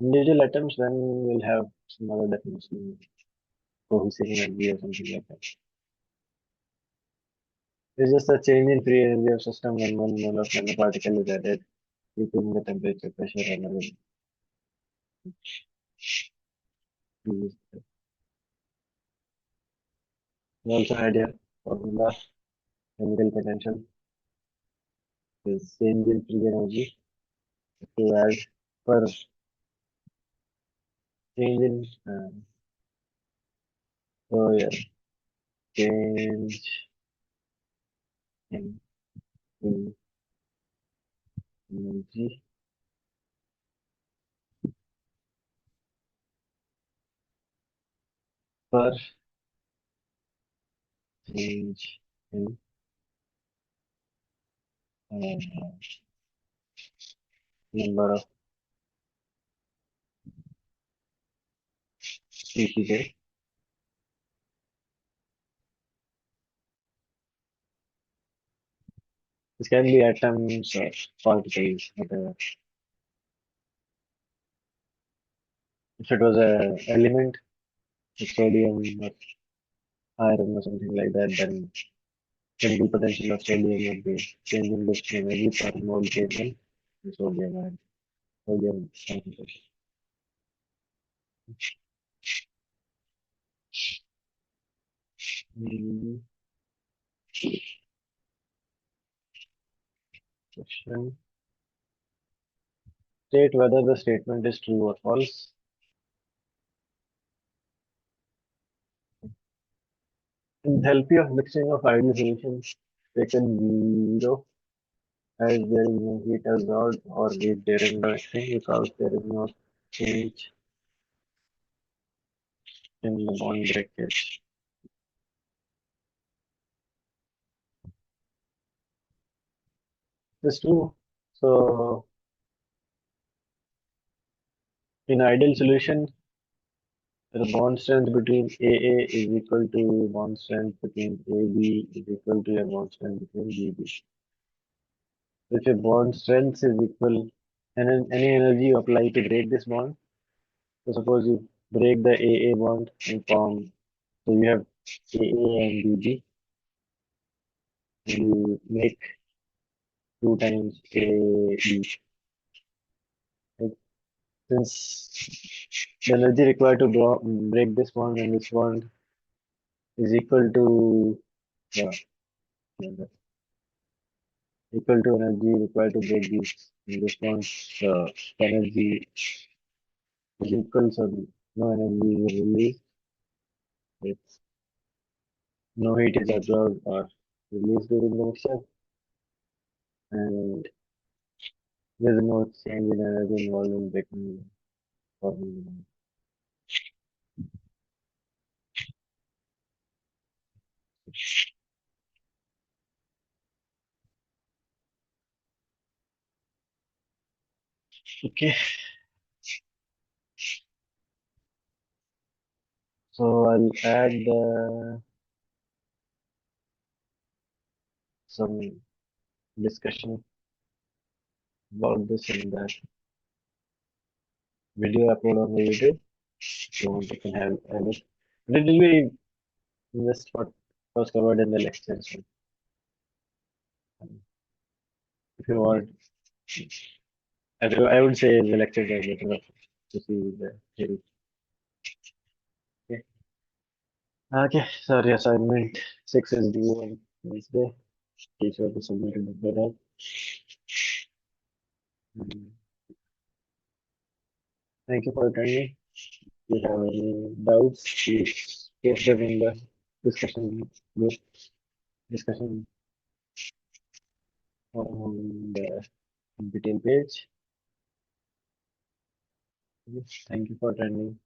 individual atoms, then we'll have some other definition, cohesive energy or something like that. It's just a change in free energy of system when one mole of nanoparticle is added, keeping the temperature, pressure, and other. We also had here formula chemical potential is change in free energy to add per change in oh yeah, change in free energy per change in number of species. This can be atoms or particles, whatever. If it was a element, like sodium or iron or something like that, then chemical potential of sodium would be changing this energy per mole given. sodium and sodium concentration. Hmm, Question. State whether the statement is true or false. Enthalpy of mixing of ideal solutions taken 0 as there is no heat absorbed or heat during the mixing because there is no change in the bond breakage. This is true. So in ideal solution, the bond strength between AA is equal to bond strength between AB is equal to a bond strength between BB. If a bond strength is equal and then any energy you apply to break this bond, so suppose you break the AA bond and form, so you have AA and BB, and you make 2 times AB. Right? Since the energy required to break this bond and this bond is uh, equal to energy required to break these in this bond, the energy is equal, so no energy is released. It's no heat is absorbed or released during the mixture, and there is no change in energy involved in breaking forming the bond. Okay, so I'll add some discussion about this in the video upload on the YouTube. If you want, you can have it. It will be just what was covered in the lecture. So if you want, I would say the lectures are better to see the theory. Okay. Okay. Sorry, assignment 6 is due on Wednesday. Be sure to submit it before that. Mm. Thank you for attending. If you have any doubts, please post them in the discussion group, discussion on the NPTEL page. Thank you for attending.